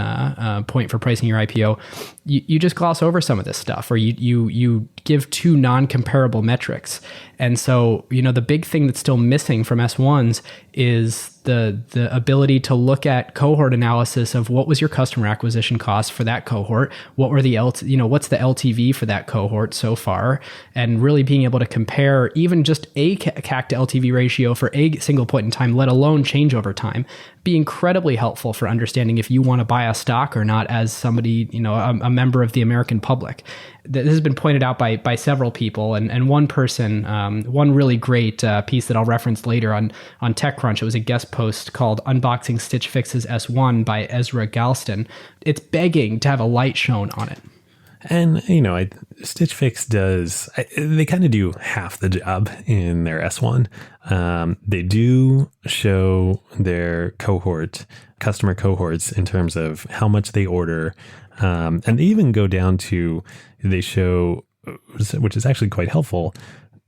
point for pricing your IPO, you just gloss over some of this stuff, or you give two non-comparable metrics. And so, the big thing that's still missing from S1s is the ability to look at cohort analysis of what was your customer acquisition cost for that cohort, what were the what's the LTV for that cohort so far, and really being able to compare even just a CAC to LTV ratio for a single point in time, let alone change over time, be incredibly helpful for understanding if you want to buy a stock or not as somebody, a member of the American public. This has been pointed out by several people, and one person, one really great piece that I'll reference later on TechCrunch. It was a guest post called "Unboxing Stitch Fix's S1" by Ezra Galston. It's begging to have a light shown on it. And, Stitch Fix they kind of do half the job in their S1. They do show their customer cohorts in terms of how much they order. And they even go down to, they show, which is actually quite helpful,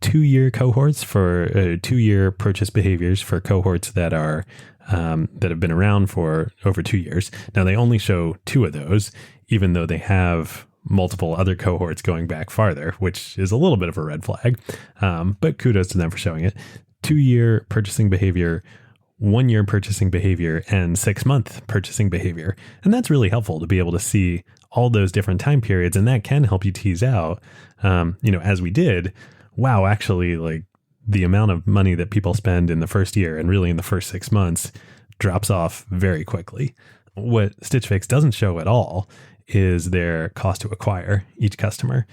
2-year cohorts for 2-year purchase behaviors for cohorts that are that have been around for over 2 years. Now, they only show 2 of those, even though they have multiple other cohorts going back farther, which is a little bit of a red flag. But kudos to them for showing it. 2-year purchasing behavior, 1-year purchasing behavior, and 6-month purchasing behavior. And that's really helpful to be able to see all those different time periods. And that can help you tease out, as we did, wow, actually, like the amount of money that people spend in the first year and really in the first 6 months drops off very quickly. What Stitch Fix doesn't show at all is their cost to acquire each customer.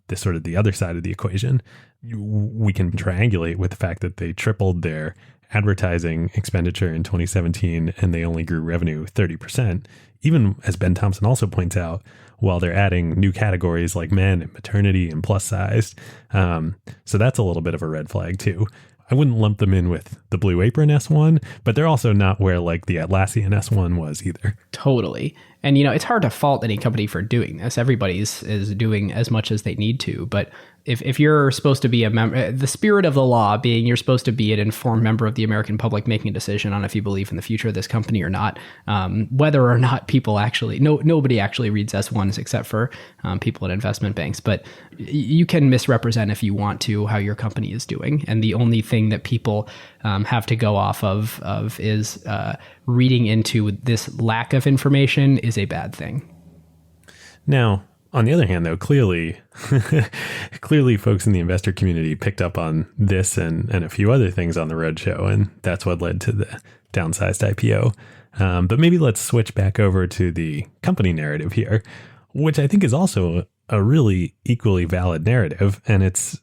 This sort of the other side of the equation. We can triangulate with the fact that they tripled their advertising expenditure in 2017 and they only grew revenue 30%. Even as Ben Thompson also points out, while they're adding new categories like men and maternity and plus size. So that's a little bit of a red flag too. I wouldn't lump them in with the Blue Apron S1, but they're also not where like the Atlassian S1 was either. Totally. And, it's hard to fault any company for doing this. Everybody's is doing as much as they need to. But if you're supposed to be a member, the spirit of the law being you're supposed to be an informed member of the American public making a decision on if you believe in the future of this company or not, whether or not people actually, nobody actually reads S1s except for people at investment banks. But you can misrepresent if you want to how your company is doing. And the only thing that people have to go off of is reading into this lack of information is a bad thing. Now, on the other hand, though, clearly folks in the investor community picked up on this and a few other things on the roadshow, and that's what led to the downsized IPO. But maybe let's switch back over to the company narrative here, which I think is also a really equally valid narrative. And it's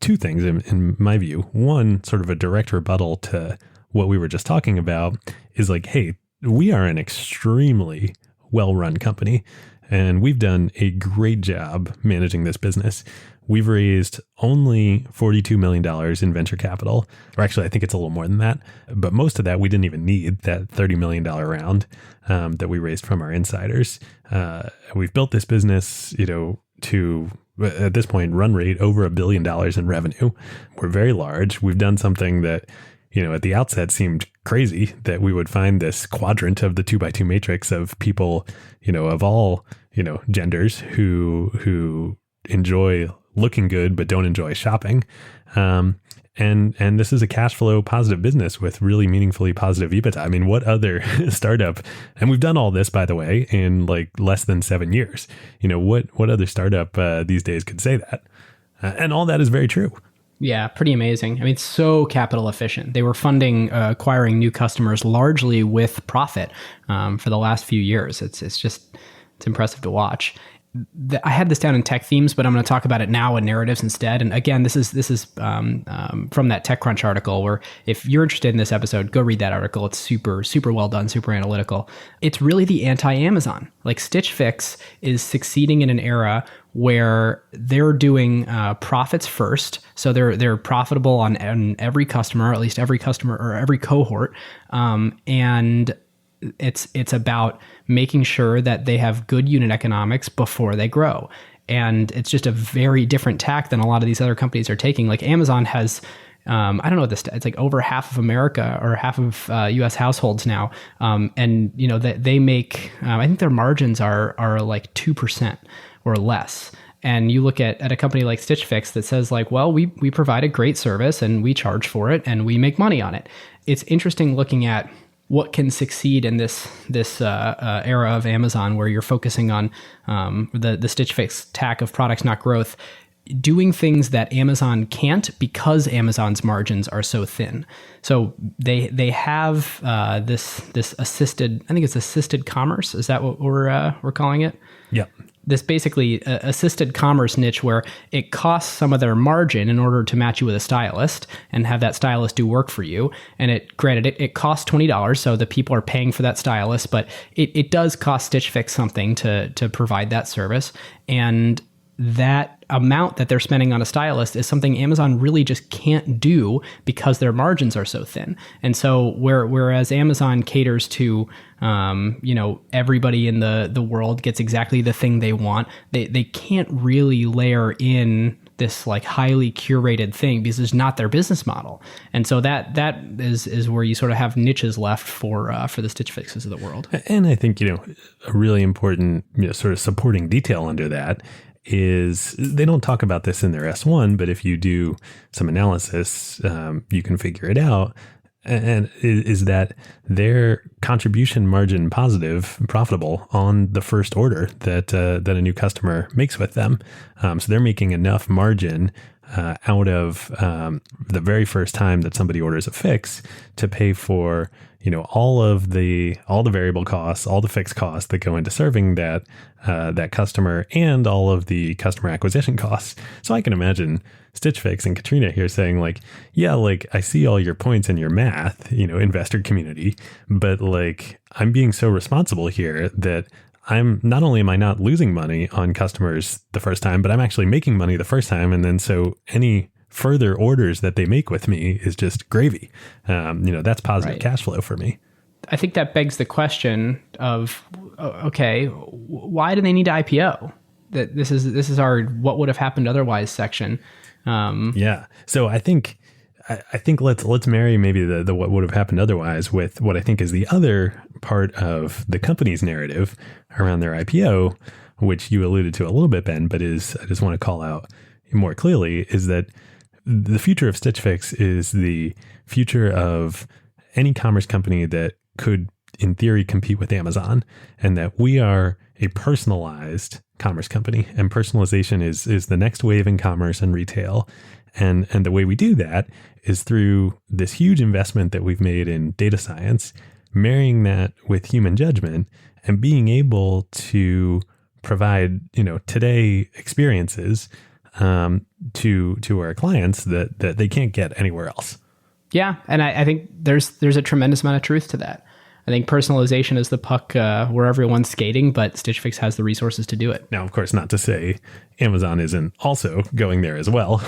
2 things in my view. One, sort of a direct rebuttal to what we were just talking about is like, hey, we are an extremely well-run company. And we've done a great job managing this business. We've raised only $42 million in venture capital, or actually, I think it's a little more than that. But most of that, we didn't even need that $30 million round that we raised from our insiders. We've built this business, to, at this point, run rate over $1 billion in revenue. We're very large. We've done something that, at the outset seemed crazy, that we would find this quadrant of the 2x2 matrix of people, of all, genders who enjoy looking good but don't enjoy shopping. And this is a cash flow positive business with really meaningfully positive EBITDA. I mean, what other startup, and we've done all this, by the way, in like less than 7 years. What other startup these days could say that? And all that is very true. Yeah, pretty amazing. I mean, it's so capital efficient. They were funding, acquiring new customers largely with profit for the last few years. It's impressive to watch. I had this down in tech themes, but I'm going to talk about it now in narratives instead. And again, this is from that TechCrunch article, where if you're interested in this episode, go read that article. It's super, super well done, super analytical. It's really the anti-Amazon. Like Stitch Fix is succeeding in an era where they're doing profits first. So they're profitable on every customer, at least every customer or every cohort. And it's about making sure that they have good unit economics before they grow. And it's just a very different tack than a lot of these other companies are taking. Like Amazon has, I don't know what this, it's like over half of America or half of US households now. And they make, I think their margins are like 2% or less. And you look at a company like Stitch Fix that says like, well, we provide a great service and we charge for it and we make money on it. It's interesting looking at what can succeed in this era of Amazon, where you're focusing on the Stitch Fix tack of products, not growth, doing things that Amazon can't because Amazon's margins are so thin. So they have this assisted, I think it's assisted commerce. Is that what we're calling it? Yeah. This basically assisted commerce niche where it costs some of their margin in order to match you with a stylist and have that stylist do work for you. And it costs $20, so the people are paying for that stylist, but it does cost Stitch Fix something to provide that service. And that amount that they're spending on a stylist is something Amazon really just can't do because their margins are so thin. And so whereas Amazon caters to everybody in the world gets exactly the thing they want, they can't really layer in this like highly curated thing because it's not their business model. And so that is where you sort of have niches left for the Stitch Fixes of the world. And I think a really important sort of supporting detail under that is they don't talk about this in their S1, but if you do some analysis, you can figure it out. And is that their contribution margin profitable on the first order that a new customer makes with them. So they're making enough margin out of the very first time that somebody orders a fix to pay for all the variable costs, all the fixed costs that go into serving that customer, and all of the customer acquisition costs. So I can imagine Stitch Fix and Katrina here saying like, yeah, like I see all your points in your math, investor community, but like I'm being so responsible here that I'm not only am I not losing money on customers the first time, but I'm actually making money the first time. And then so any further orders that they make with me is just gravy. That's positive Right. cash flow for me. I think that begs the question of, okay, why do they need to IPO? That this is our what would have happened otherwise section. Yeah. So I think let's marry maybe the what would have happened otherwise with what I think is the other part of the company's narrative around their IPO, which you alluded to a little bit, Ben, but I just want to call out more clearly, is that the future of Stitch Fix is the future of any commerce company that could, in theory, compete with Amazon, and that we are a personalized commerce company, and personalization is the next wave in commerce and retail. And the way we do that is through this huge investment that we've made in data science, marrying that with human judgment and being able to provide, today experiences to our clients that they can't get anywhere else. Yeah, and I think there's a tremendous amount of truth to that. I think personalization is the puck where everyone's skating, but Stitch Fix has the resources to do it. Now, of course, not to say Amazon isn't also going there as well.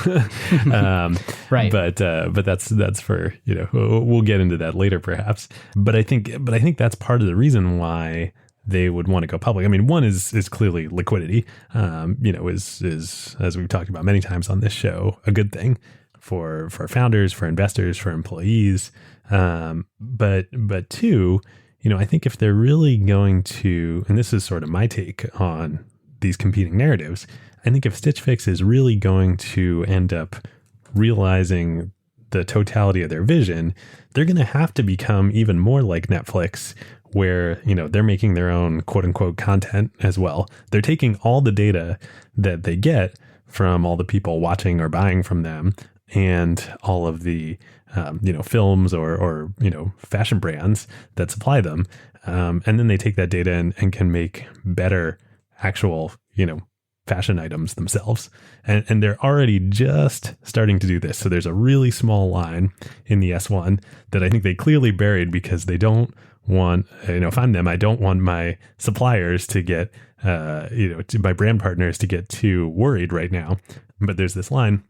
Right. But that's for, we'll get into that later perhaps. But I think that's part of the reason why they would want to go public. I mean, one is clearly liquidity, is as we've talked about many times on this show, a good thing for founders, for investors, for employees. But two, I think if they're really going to, and this is sort of my take on these competing narratives, I think if Stitch Fix is really going to end up realizing the totality of their vision, they're going to have to become even more like Netflix, where, they're making their own quote unquote content as well. They're taking all the data that they get from all the people watching or buying from them and all of the, films or fashion brands that supply them. And then they take that data and can make better actual, fashion items themselves. And they're already just starting to do this. So there's a really small line in the S1 that I think they clearly buried because they don't want, if I'm them, I don't want my suppliers to get, my brand partners to get too worried right now. But there's this line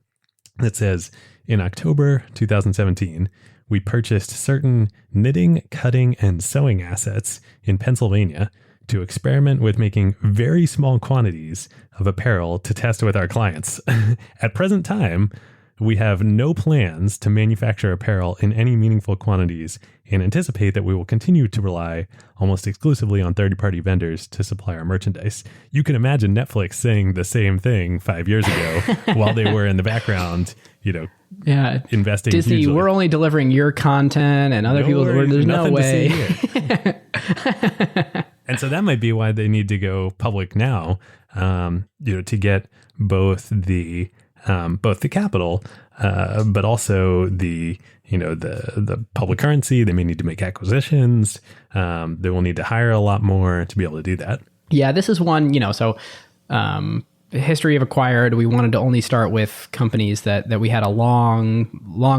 that says, in October 2017, we purchased certain knitting, cutting, and sewing assets in Pennsylvania to experiment with making very small quantities of apparel to test with our clients. At present time, we have no plans to manufacture apparel in any meaningful quantities and anticipate that we will continue to rely almost exclusively on third-party vendors to supply our merchandise. You can imagine Netflix saying the same thing 5 years ago while they were in the background, investing Disney, hugely. we're only delivering your content and other people's work. There's no way. And so that might be why they need to go public now, to get both the capital, but also the public currency. They may need to make acquisitions. They will need to hire a lot more to be able to do that. Yeah, this is one, history of acquired. We wanted to only start with companies that we had a long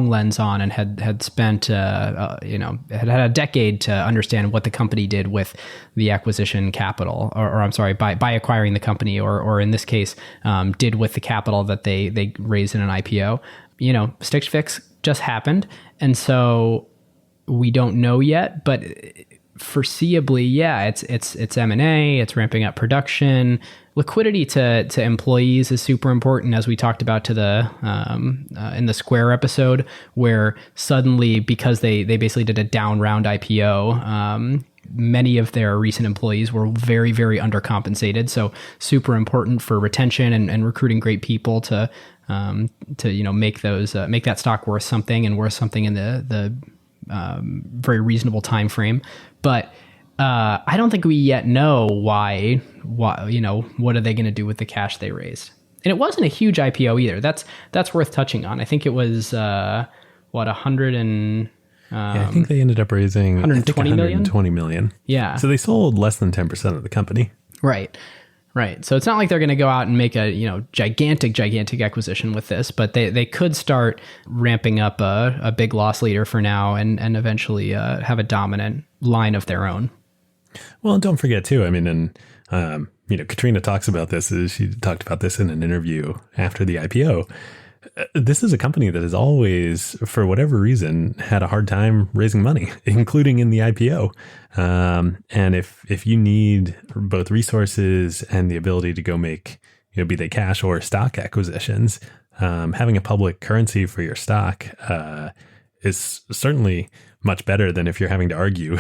lens on and had spent, had a decade to understand what the company did with the acquisition capital, or I'm sorry, by acquiring the company, or in this case, did with the capital that they raised in an IPO. Stitch Fix just happened, and so we don't know yet, but foreseeably, yeah, it's M&A, it's ramping up production. Liquidity to employees is super important, as we talked about in the Square episode, where suddenly, because they basically did a down round IPO, many of their recent employees were very, very undercompensated. So super important for retention and recruiting great people to make that stock worth something, and worth something in the very reasonable time frame. But I don't think we yet know why, what are they going to do with the cash they raised? And it wasn't a huge IPO either. That's worth touching on. I think it was, 100 and... I think they ended up raising 120 million. Yeah. So they sold less than 10% of the company. Right. So it's not like they're going to go out and make a gigantic acquisition with this, but they could start ramping up a big loss leader for now, and eventually have a dominant line of their own. Well, and don't forget too, Katrina talks about this. She talked about this in an interview after the IPO. This is a company that has always, for whatever reason, had a hard time raising money, including in the IPO. And if you need both resources and the ability to go make, be they cash or stock acquisitions, having a public currency for your stock is certainly much better than if you're having to argue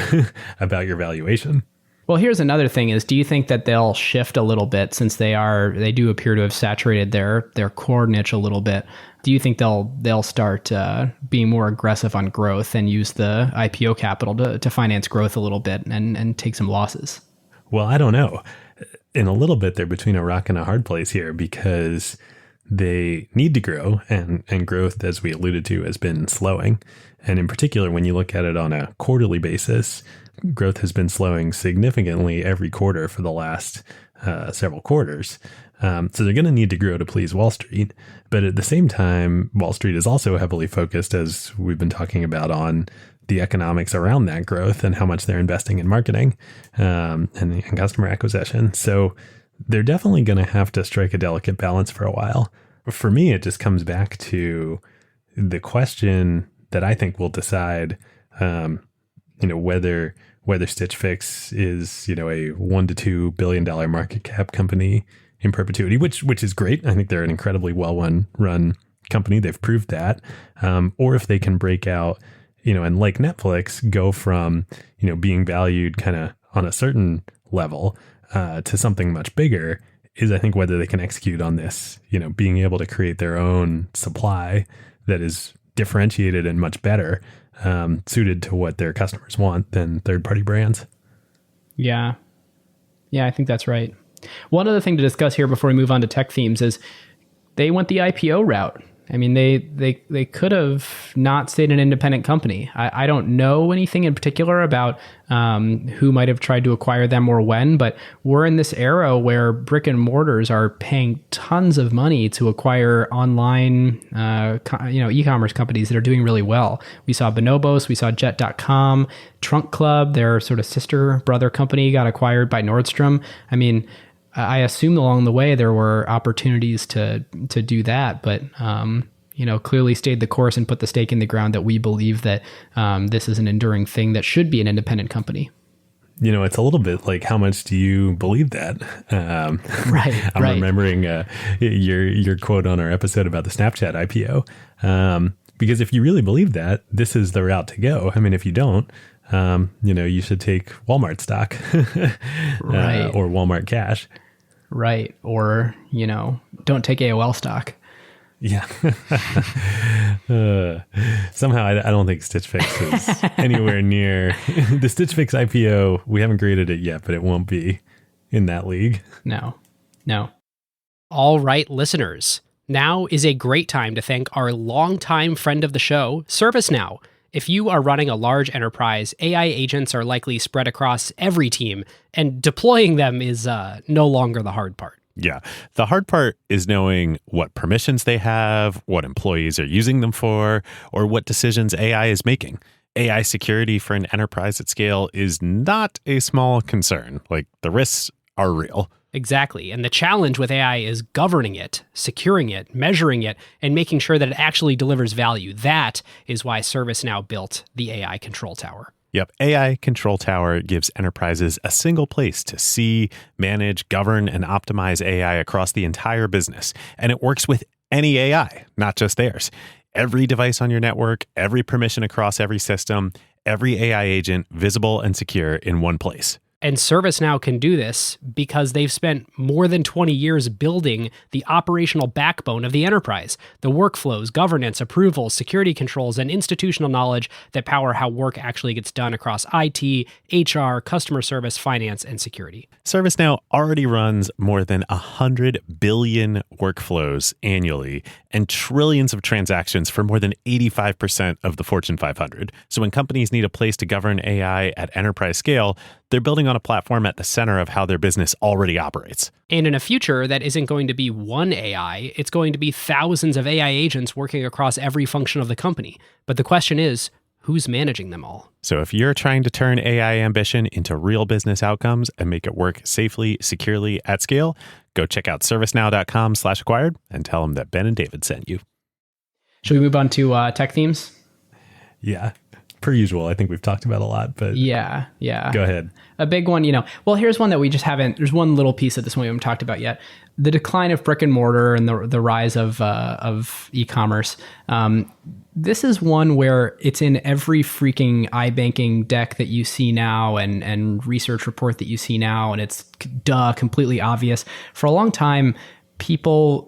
about your valuation. Well, here's another thing is, do you think that they'll shift a little bit, since they do appear to have saturated their core niche a little bit? Do you think they'll start being more aggressive on growth and use the IPO capital to finance growth a little bit and take some losses? Well, I don't know. In a little bit, they're between a rock and a hard place here, because they need to grow, and growth, as we alluded to, has been slowing. And in particular, when you look at it on a quarterly basis, growth has been slowing significantly every quarter for the last several quarters. So they're going to need to grow to please Wall Street. But at the same time, Wall Street is also heavily focused, as we've been talking about, on the economics around that growth and how much they're investing in marketing and customer acquisition. So they're definitely going to have to strike a delicate balance for a while. For me, it just comes back to the question that I think will decide, whether Stitch Fix is, a $1 to $2 billion market cap company in perpetuity, which is great. I think they're an incredibly run company. They've proved that. Or if they can break out, and like Netflix, go from, being valued kind of on a certain level to something much bigger, is I think whether they can execute on this, being able to create their own supply that is differentiated and much better suited to what their customers want than third-party brands. Yeah. Yeah, I think that's right. One other thing to discuss here before we move on to tech themes is they went the IPO route. I mean, they could have not stayed an independent company. I don't know anything in particular about who might have tried to acquire them or when, but we're in this era where brick and mortars are paying tons of money to acquire online, e-commerce companies that are doing really well. We saw Bonobos, we saw Jet.com, Trunk Club, their sort of sister brother company, got acquired by Nordstrom. I mean, I assume along the way there were opportunities to do that, but clearly stayed the course and put the stake in the ground that we believe that this is an enduring thing that should be an independent company. It's a little bit like, how much do you believe that? Right. I'm remembering your quote on our episode about the Snapchat IPO. Because if you really believe that, this is the route to go. I mean, if you don't, you should take Walmart stock right. Or Walmart cash. Right. Or, don't take AOL stock. Yeah. Somehow I don't think Stitch Fix is anywhere near the Stitch Fix IPO. We haven't created it yet, but it won't be in that league. No. All right, listeners. Now is a great time to thank our longtime friend of the show, ServiceNow. If you are running a large enterprise, AI agents are likely spread across every team, and deploying them is no longer the hard part. Yeah. The hard part is knowing what permissions they have, what employees are using them for, or what decisions AI is making. AI security for an enterprise at scale is not a small concern. Like, the risks are real. Exactly. And the challenge with AI is governing it, securing it, measuring it, and making sure that it actually delivers value. That is why ServiceNow built the AI Control Tower. Yep. AI Control Tower gives enterprises a single place to see, manage, govern, and optimize AI across the entire business. And it works with any AI, not just theirs. Every device on your network, every permission across every system, every AI agent visible and secure in one place. And ServiceNow can do this because they've spent more than 20 years building the operational backbone of the enterprise, the workflows, governance, approvals, security controls, and institutional knowledge that power how work actually gets done across IT, HR, customer service, finance, and security. ServiceNow already runs more than 100 billion workflows annually and trillions of transactions for more than 85% of the Fortune 500. So when companies need a place to govern AI at enterprise scale, they're building on a platform at the center of how their business already operates. And in a future that isn't going to be one AI, it's going to be thousands of AI agents working across every function of the company. But the question is, who's managing them all? So if you're trying to turn AI ambition into real business outcomes and make it work safely, securely, at scale, go check out servicenow.com/acquired and tell them that Ben and David sent you. Should we move on to tech themes? Yeah. Per usual, I think we've talked about a lot, but yeah. Go ahead. A big one, well, here's one that we just haven't, there's one little piece of this one we haven't talked about yet. The decline of brick and mortar and the rise of e-commerce. This is one where it's in every freaking iBanking deck that you see now and research report that you see now, and it's completely obvious. For a long time,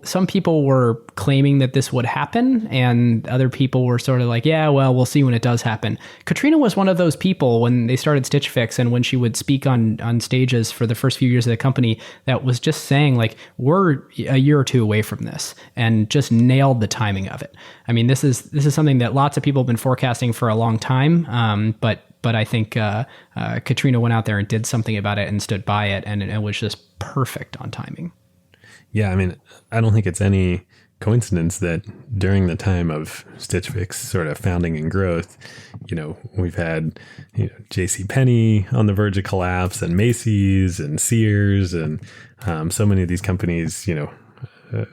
some people were claiming that this would happen, and other people were sort of like, yeah, well, we'll see when it does happen. Katrina was one of those people when they started Stitch Fix, and when she would speak on stages for the first few years of the company, that was just saying, like, we're a year or two away from this, and just nailed the timing of it. I mean, this is something that lots of people have been forecasting for a long time, but I think Katrina went out there and did something about it and stood by it, and it was just perfect on timing. Yeah, I mean, I don't think it's any coincidence that during the time of Stitch Fix sort of founding and growth, we've had, JCPenney on the verge of collapse, and Macy's and Sears, and so many of these companies,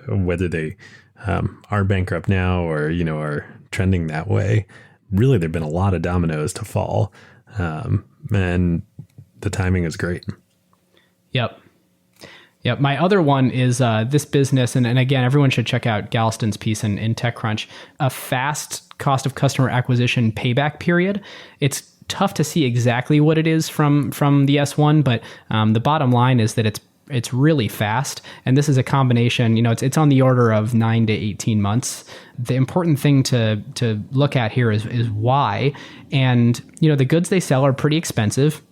whether they are bankrupt now or, are trending that way, really there've been a lot of dominoes to fall. And the timing is great. Yep. My other one is this business, and again, everyone should check out Galston's piece in TechCrunch, a fast cost of customer acquisition payback period. It's tough to see exactly what it is from the S1, but the bottom line is that it's it's really fast. And this is a combination, it's on the order of 9 to 18 months. The important thing to look at here is why. And, the goods they sell are pretty expensive.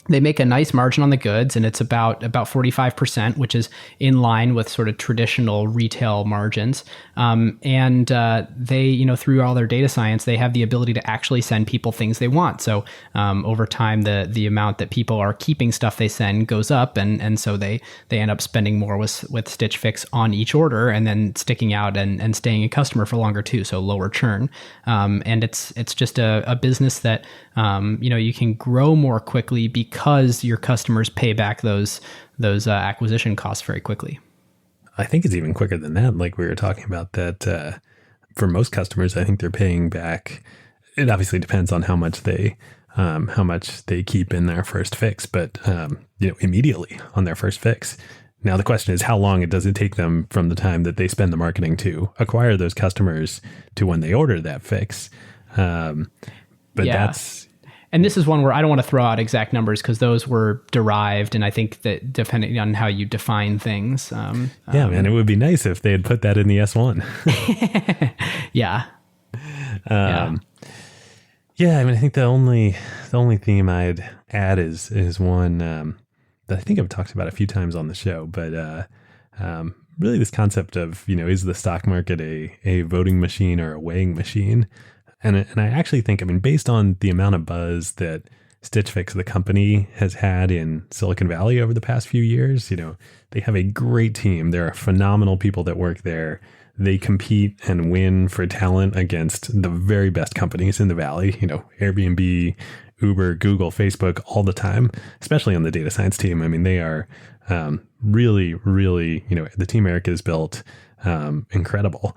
They make a nice margin on the goods, and it's about 45%, which is in line with sort of traditional retail margins. And they, through all their data science, they have the ability to actually send people things they want. So over time, the amount that people are keeping stuff they send goes up, and so they end up spending more with Stitch Fix on each order, and then sticking out and staying a customer for longer too, so lower churn. And it's just a business that you can grow more quickly because your customers pay back those acquisition costs very quickly. I think it's even quicker than that. Like we were talking about that for most customers, I think they're paying back. It obviously depends on how much they keep in their first fix, but immediately on their first fix. Now the question is, how long does it take them from the time that they spend the marketing to acquire those customers to when they order that fix? And this is one where I don't want to throw out exact numbers because those were derived, and I think that depending on how you define things. Man, it would be nice if they had put that in the S1. Yeah. I mean, I think the only theme I'd add is one that I think I've talked about a few times on the show, but really this concept of, is the stock market a voting machine or a weighing machine? And I actually think, based on the amount of buzz that Stitch Fix, the company, has had in Silicon Valley over the past few years, they have a great team. There are phenomenal people that work there. They compete and win for talent against the very best companies in the Valley, Airbnb, Uber, Google, Facebook, all the time, especially on the data science team. They are really, really, the team Eric has built, incredible.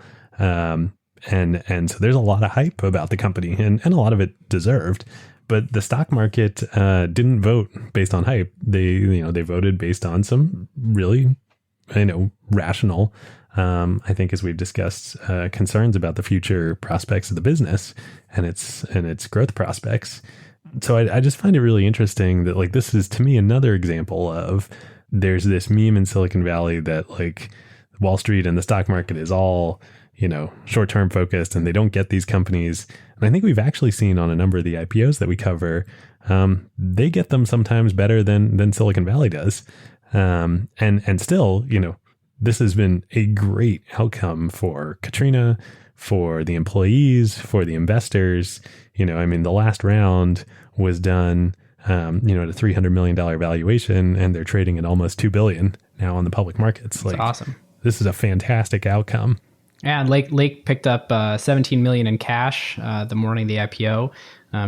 And so there's a lot of hype about the company, and a lot of it deserved. But the stock market didn't vote based on hype. They voted based on some really, rational, I think, as we've discussed, concerns about the future prospects of the business and its growth prospects. So I just find it really interesting that, like, this is, to me, another example of there's this meme in Silicon Valley that, like, Wall Street and the stock market is all, short-term focused, and they don't get these companies. And I think we've actually seen on a number of the IPOs that we cover, they get them sometimes better than Silicon Valley does. And still, this has been a great outcome for Katrina, for the employees, for the investors. The last round was done, at a $300 million valuation, and they're trading at almost $2 billion now on the public markets. That's awesome. This is a fantastic outcome. And Lake picked up $17 million in cash the morning of the IPO.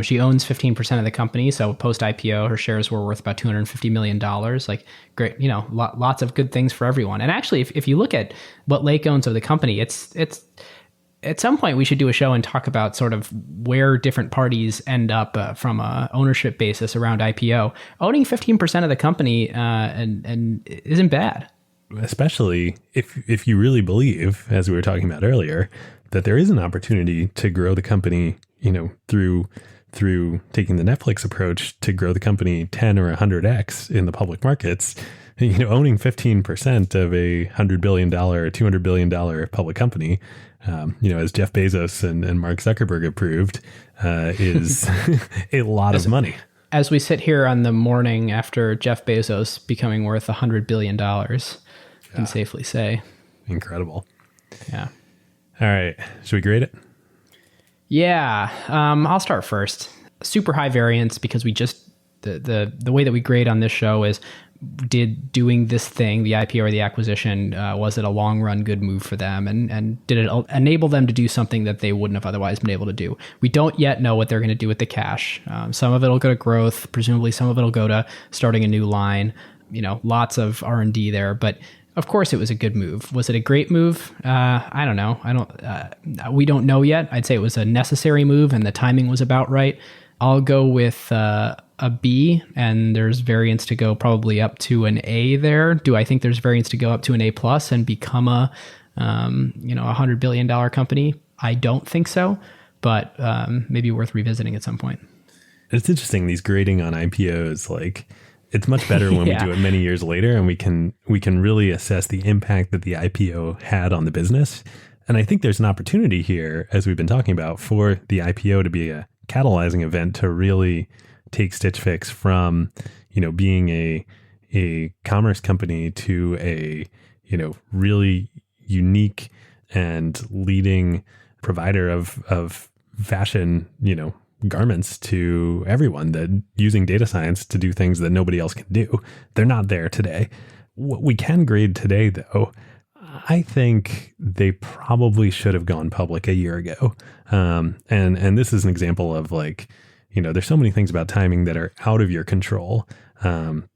She owns 15% of the company, so post IPO, her shares were worth about $250 million. Like, great, lots of good things for everyone. And actually, if you look at what Lake owns of the company, it's at some point we should do a show and talk about sort of where different parties end up from a ownership basis around IPO. Owning 15% of the company and isn't bad. Especially if you really believe, as we were talking about earlier, that there is an opportunity to grow the company, through taking the Netflix approach to grow the company 10 or 100x in the public markets. Owning 15% of a $100 billion or $200 billion public company, as Jeff Bezos and Mark Zuckerberg have proved, is a lot of money. As we sit here on the morning after Jeff Bezos becoming worth $100 billion, I can safely say. Incredible. Yeah. All right. Should we grade it? Yeah. I'll start first. Super high variance because we just, the way that we grade on this show is, did doing this thing, the IPO or the acquisition, was it a long run good move for them? And did it enable them to do something that they wouldn't have otherwise been able to do? We don't yet know what they're going to do with the cash. Some of it will go to growth. Presumably some of it will go to starting a new line. Lots of R&D there, but of course it was a good move. Was it a great move? I don't know. We don't know yet. I'd say it was a necessary move and the timing was about right. I'll go with a B, and there's variance to go probably up to an A there. Do I think there's variance to go up to an A plus and become a $100 billion company? I don't think so, but maybe worth revisiting at some point. It's interesting, these grading on IPOs, like, it's much better when Yeah. we do it many years later, and we can really assess the impact that the IPO had on the business. And I think there's an opportunity here, as we've been talking about, for the IPO to be a catalyzing event to really take Stitch Fix from, being a commerce company to a, really unique and leading provider of fashion, garments to everyone, that using data science to do things that nobody else can do. They're not there today. What we can grade today, though, I think they probably should have gone public a year ago. And this is an example of there's so many things about timing that are out of your control.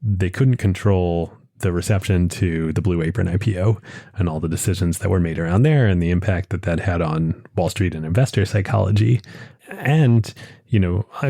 They couldn't control the reception to the Blue Apron IPO and all the decisions that were made around there and the impact that had on Wall Street and investor psychology. And,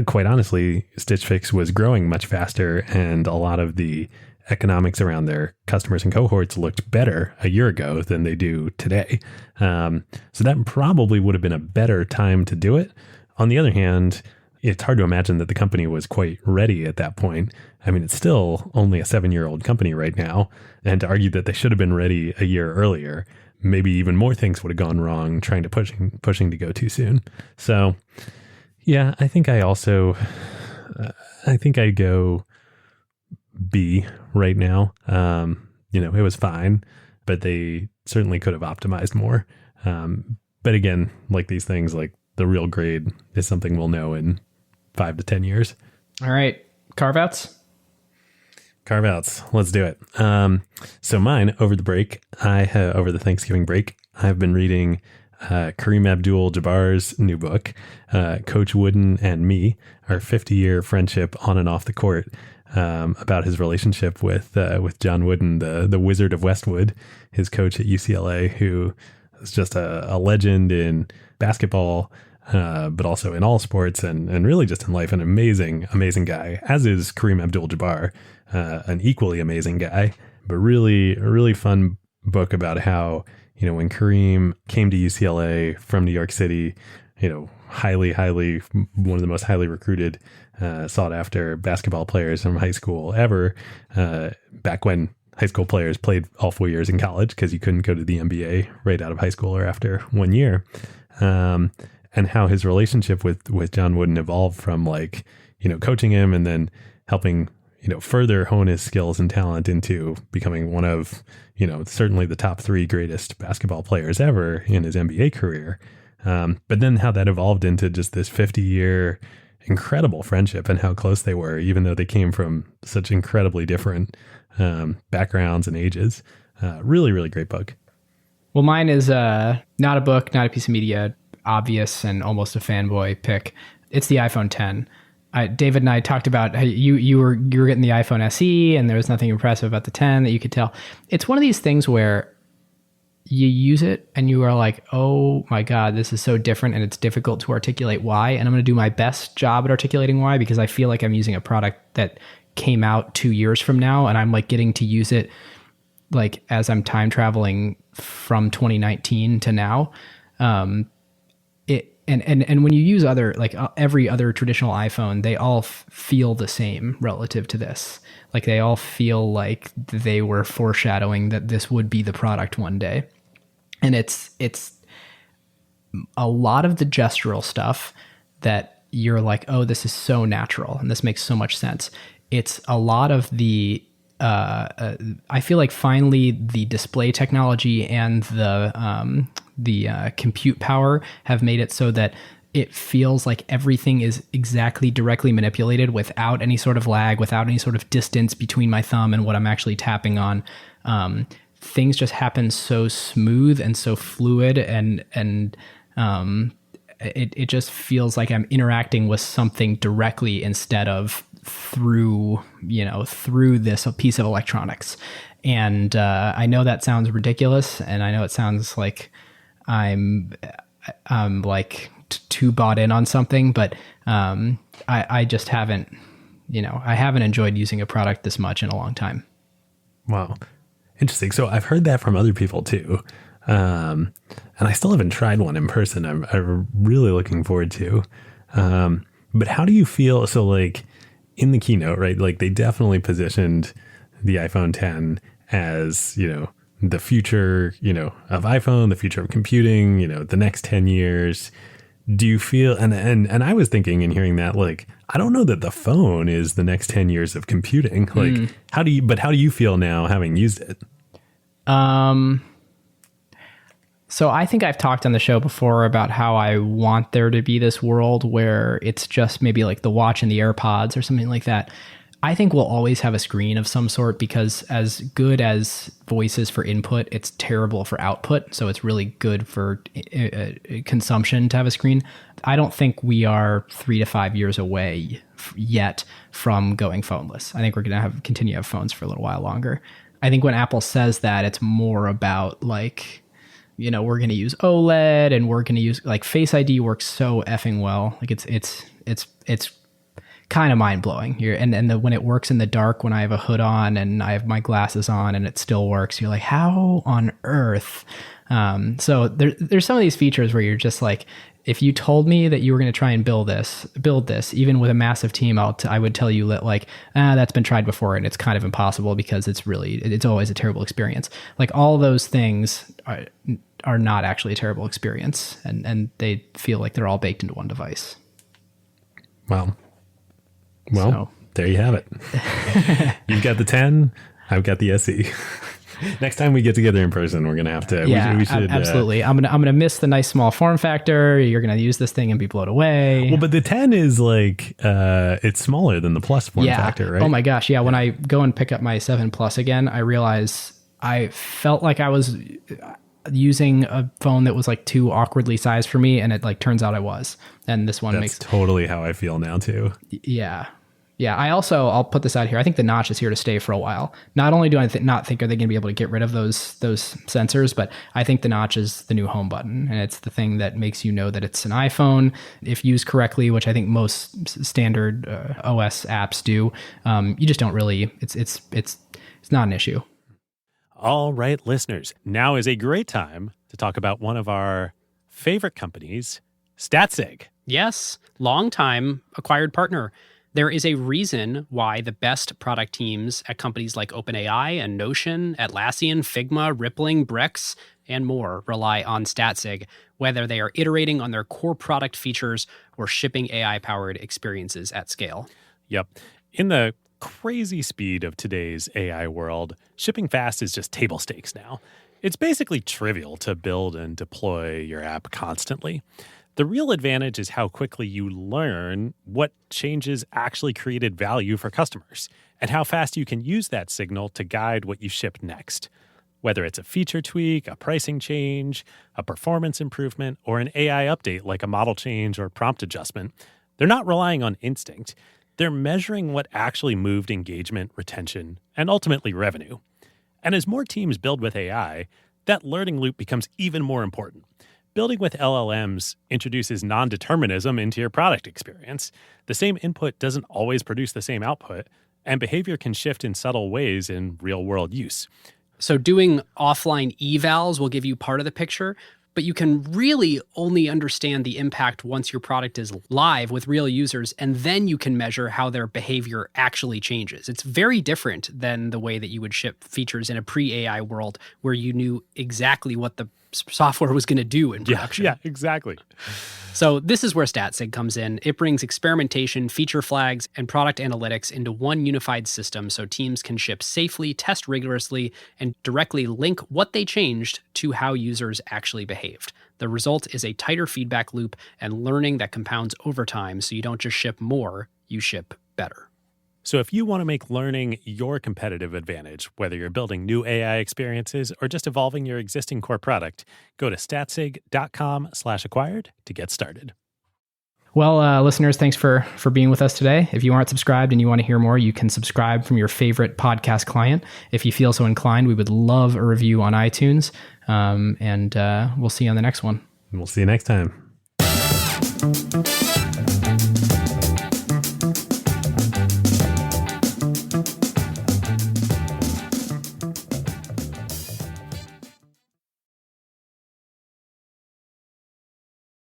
quite honestly, Stitch Fix was growing much faster, and a lot of the economics around their customers and cohorts looked better a year ago than they do today. So that probably would have been a better time to do it. On the other hand, it's hard to imagine that the company was quite ready at that point. I mean, it's still only a 7-year-old company right now. And to argue that they should have been ready a year earlier, maybe even more things would have gone wrong trying to pushing to go too soon. So yeah, I think I go B right now. It was fine, but they certainly could have optimized more. But again, like these things, like the real grade is something we'll know in 5 to 10 years. All right. Carve Outs. Carve Outs. Let's do it. So mine, over the Thanksgiving break, I've been reading Kareem Abdul-Jabbar's new book, Coach Wooden and Me, our 50-year friendship on and off the court, about his relationship with John Wooden, the Wizard of Westwood, his coach at UCLA, who is just a legend in basketball, but also in all sports and really just in life, an amazing, amazing guy, as is Kareem Abdul-Jabbar, an equally amazing guy, but really, a really fun book about how, when Kareem came to UCLA from New York City, highly, one of the most highly recruited, sought after basketball players from high school ever, back when high school players played all 4 years in college because you couldn't go to the NBA right out of high school or after 1 year. And how his relationship with John Wooden evolved from coaching him and then helping, further hone his skills and talent into becoming one of, certainly the top 3 greatest basketball players ever in his NBA career. But then how that evolved into just this 50-year incredible friendship and how close they were, even though they came from such incredibly different backgrounds and ages. Really, really great book. Well, mine is not a book, not a piece of media, obvious and almost a fanboy pick. It's the iPhone 10. David and I talked about how you were getting the iPhone SE and there was nothing impressive about the 10 that you could tell. It's one of these things where you use it and you are like, oh my God, this is so different and it's difficult to articulate why. And I'm going to do my best job at articulating why, because I feel like I'm using a product that came out 2 years from now and I'm getting to use it as I'm time traveling from 2019 to now. And when you use other, every other traditional iPhone, they all feel the same relative to this. They all feel like they were foreshadowing that this would be the product one day. And it's a lot of the gestural stuff that you're like, oh, this is so natural and this makes so much sense. It's a lot of the, I feel like finally the display technology and the compute power have made it so that it feels like everything is exactly directly manipulated without any sort of lag, without any sort of distance between my thumb and what I'm actually tapping on. Things just happen so smooth and so fluid, and it just feels like I'm interacting with something directly instead of through this piece of electronics. And I know that sounds ridiculous, and I know it sounds like I'm too bought in on something, but I just haven't, I haven't enjoyed using a product this much in a long time. Wow. Interesting. So I've heard that from other people too. And I still haven't tried one in person. I'm really looking forward to. But how do you feel? So in the keynote, right? Like they definitely positioned the iPhone 10 as, the future, of iPhone, the future of computing, the next 10 years. Do you feel, and I was thinking and hearing that, like, I don't know that the phone is the next 10 years of computing. Like, how do you feel now having used it? So I think I've talked on the show before about how I want there to be this world where it's just maybe like the watch and the AirPods or something like that. I think we'll always have a screen of some sort because as good as voice is for input, it's terrible for output. So it's really good for consumption to have a screen. I don't think we are 3 to 5 years away yet from going phoneless. I think we're going to continue to have phones for a little while longer. I think when Apple says that, it's more about like, we're going to use OLED and we're going to use like Face ID works so effing well. Like it's kind of mind blowing here. And when it works in the dark, when I have a hood on and I have my glasses on and it still works, you're like, how on earth? So there's some of these features where you're just like, if you told me that you were going to try and build this, even with a massive team, I would tell you that like, that's been tried before and it's kind of impossible because it's always a terrible experience. Like all those things are not actually a terrible experience and they feel like they're all baked into one device. Wow. Well, there you have it. You've got the 10, I've got the SE. Next time we get together in person, we're gonna have to. Yeah, we should, absolutely. I'm gonna miss the nice small form factor. You're gonna use this thing and be blown away. Well, but the 10 is like it's smaller than the Plus form factor, right? Oh my gosh, yeah. When I go and pick up my 7 Plus again, I realize I felt like I was using a phone that was like too awkwardly sized for me, and it like turns out I was. And this one That's totally how I feel now too. Yeah. Yeah, I'll put this out here. I think the notch is here to stay for a while. Not only do I not think are they going to be able to get rid of those sensors, but I think the notch is the new home button, and it's the thing that makes you know that it's an iPhone if used correctly, which I think most standard OS apps do. You just don't really. It's not an issue. All right, listeners, now is a great time to talk about one of our favorite companies, StatSig. Yes, long-time acquired partner. There is a reason why the best product teams at companies like OpenAI and Notion, Atlassian, Figma, Rippling, Brex, and more rely on StatSig, whether they are iterating on their core product features or shipping AI-powered experiences at scale. Yep. In the crazy speed of today's AI world, shipping fast is just table stakes now. It's basically trivial to build and deploy your app constantly. The real advantage is how quickly you learn what changes actually created value for customers and how fast you can use that signal to guide what you ship next. Whether it's a feature tweak, a pricing change, a performance improvement, or an AI update like a model change or prompt adjustment, they're not relying on instinct. They're measuring what actually moved engagement, retention, and ultimately revenue. And as more teams build with AI, that learning loop becomes even more important. Building with LLMs introduces non-determinism into your product experience. The same input doesn't always produce the same output, and behavior can shift in subtle ways in real-world use. So doing offline evals will give you part of the picture, but you can really only understand the impact once your product is live with real users, and then you can measure how their behavior actually changes. It's very different than the way that you would ship features in a pre-AI world where you knew exactly what the software was going to do in production. Yeah, exactly. So this is where StatSig comes in. It brings experimentation, feature flags, and product analytics into one unified system so teams can ship safely, test rigorously, and directly link what they changed to how users actually behaved. The result is a tighter feedback loop and learning that compounds over time, so you don't just ship more, you ship better. So if you want to make learning your competitive advantage, whether you're building new AI experiences or just evolving your existing core product, go to statsig.com/acquired to get started. Well, listeners, thanks for being with us today. If you aren't subscribed and you want to hear more, you can subscribe from your favorite podcast client. If you feel so inclined, we would love a review on iTunes. And we'll see you on the next one. We'll see you next time.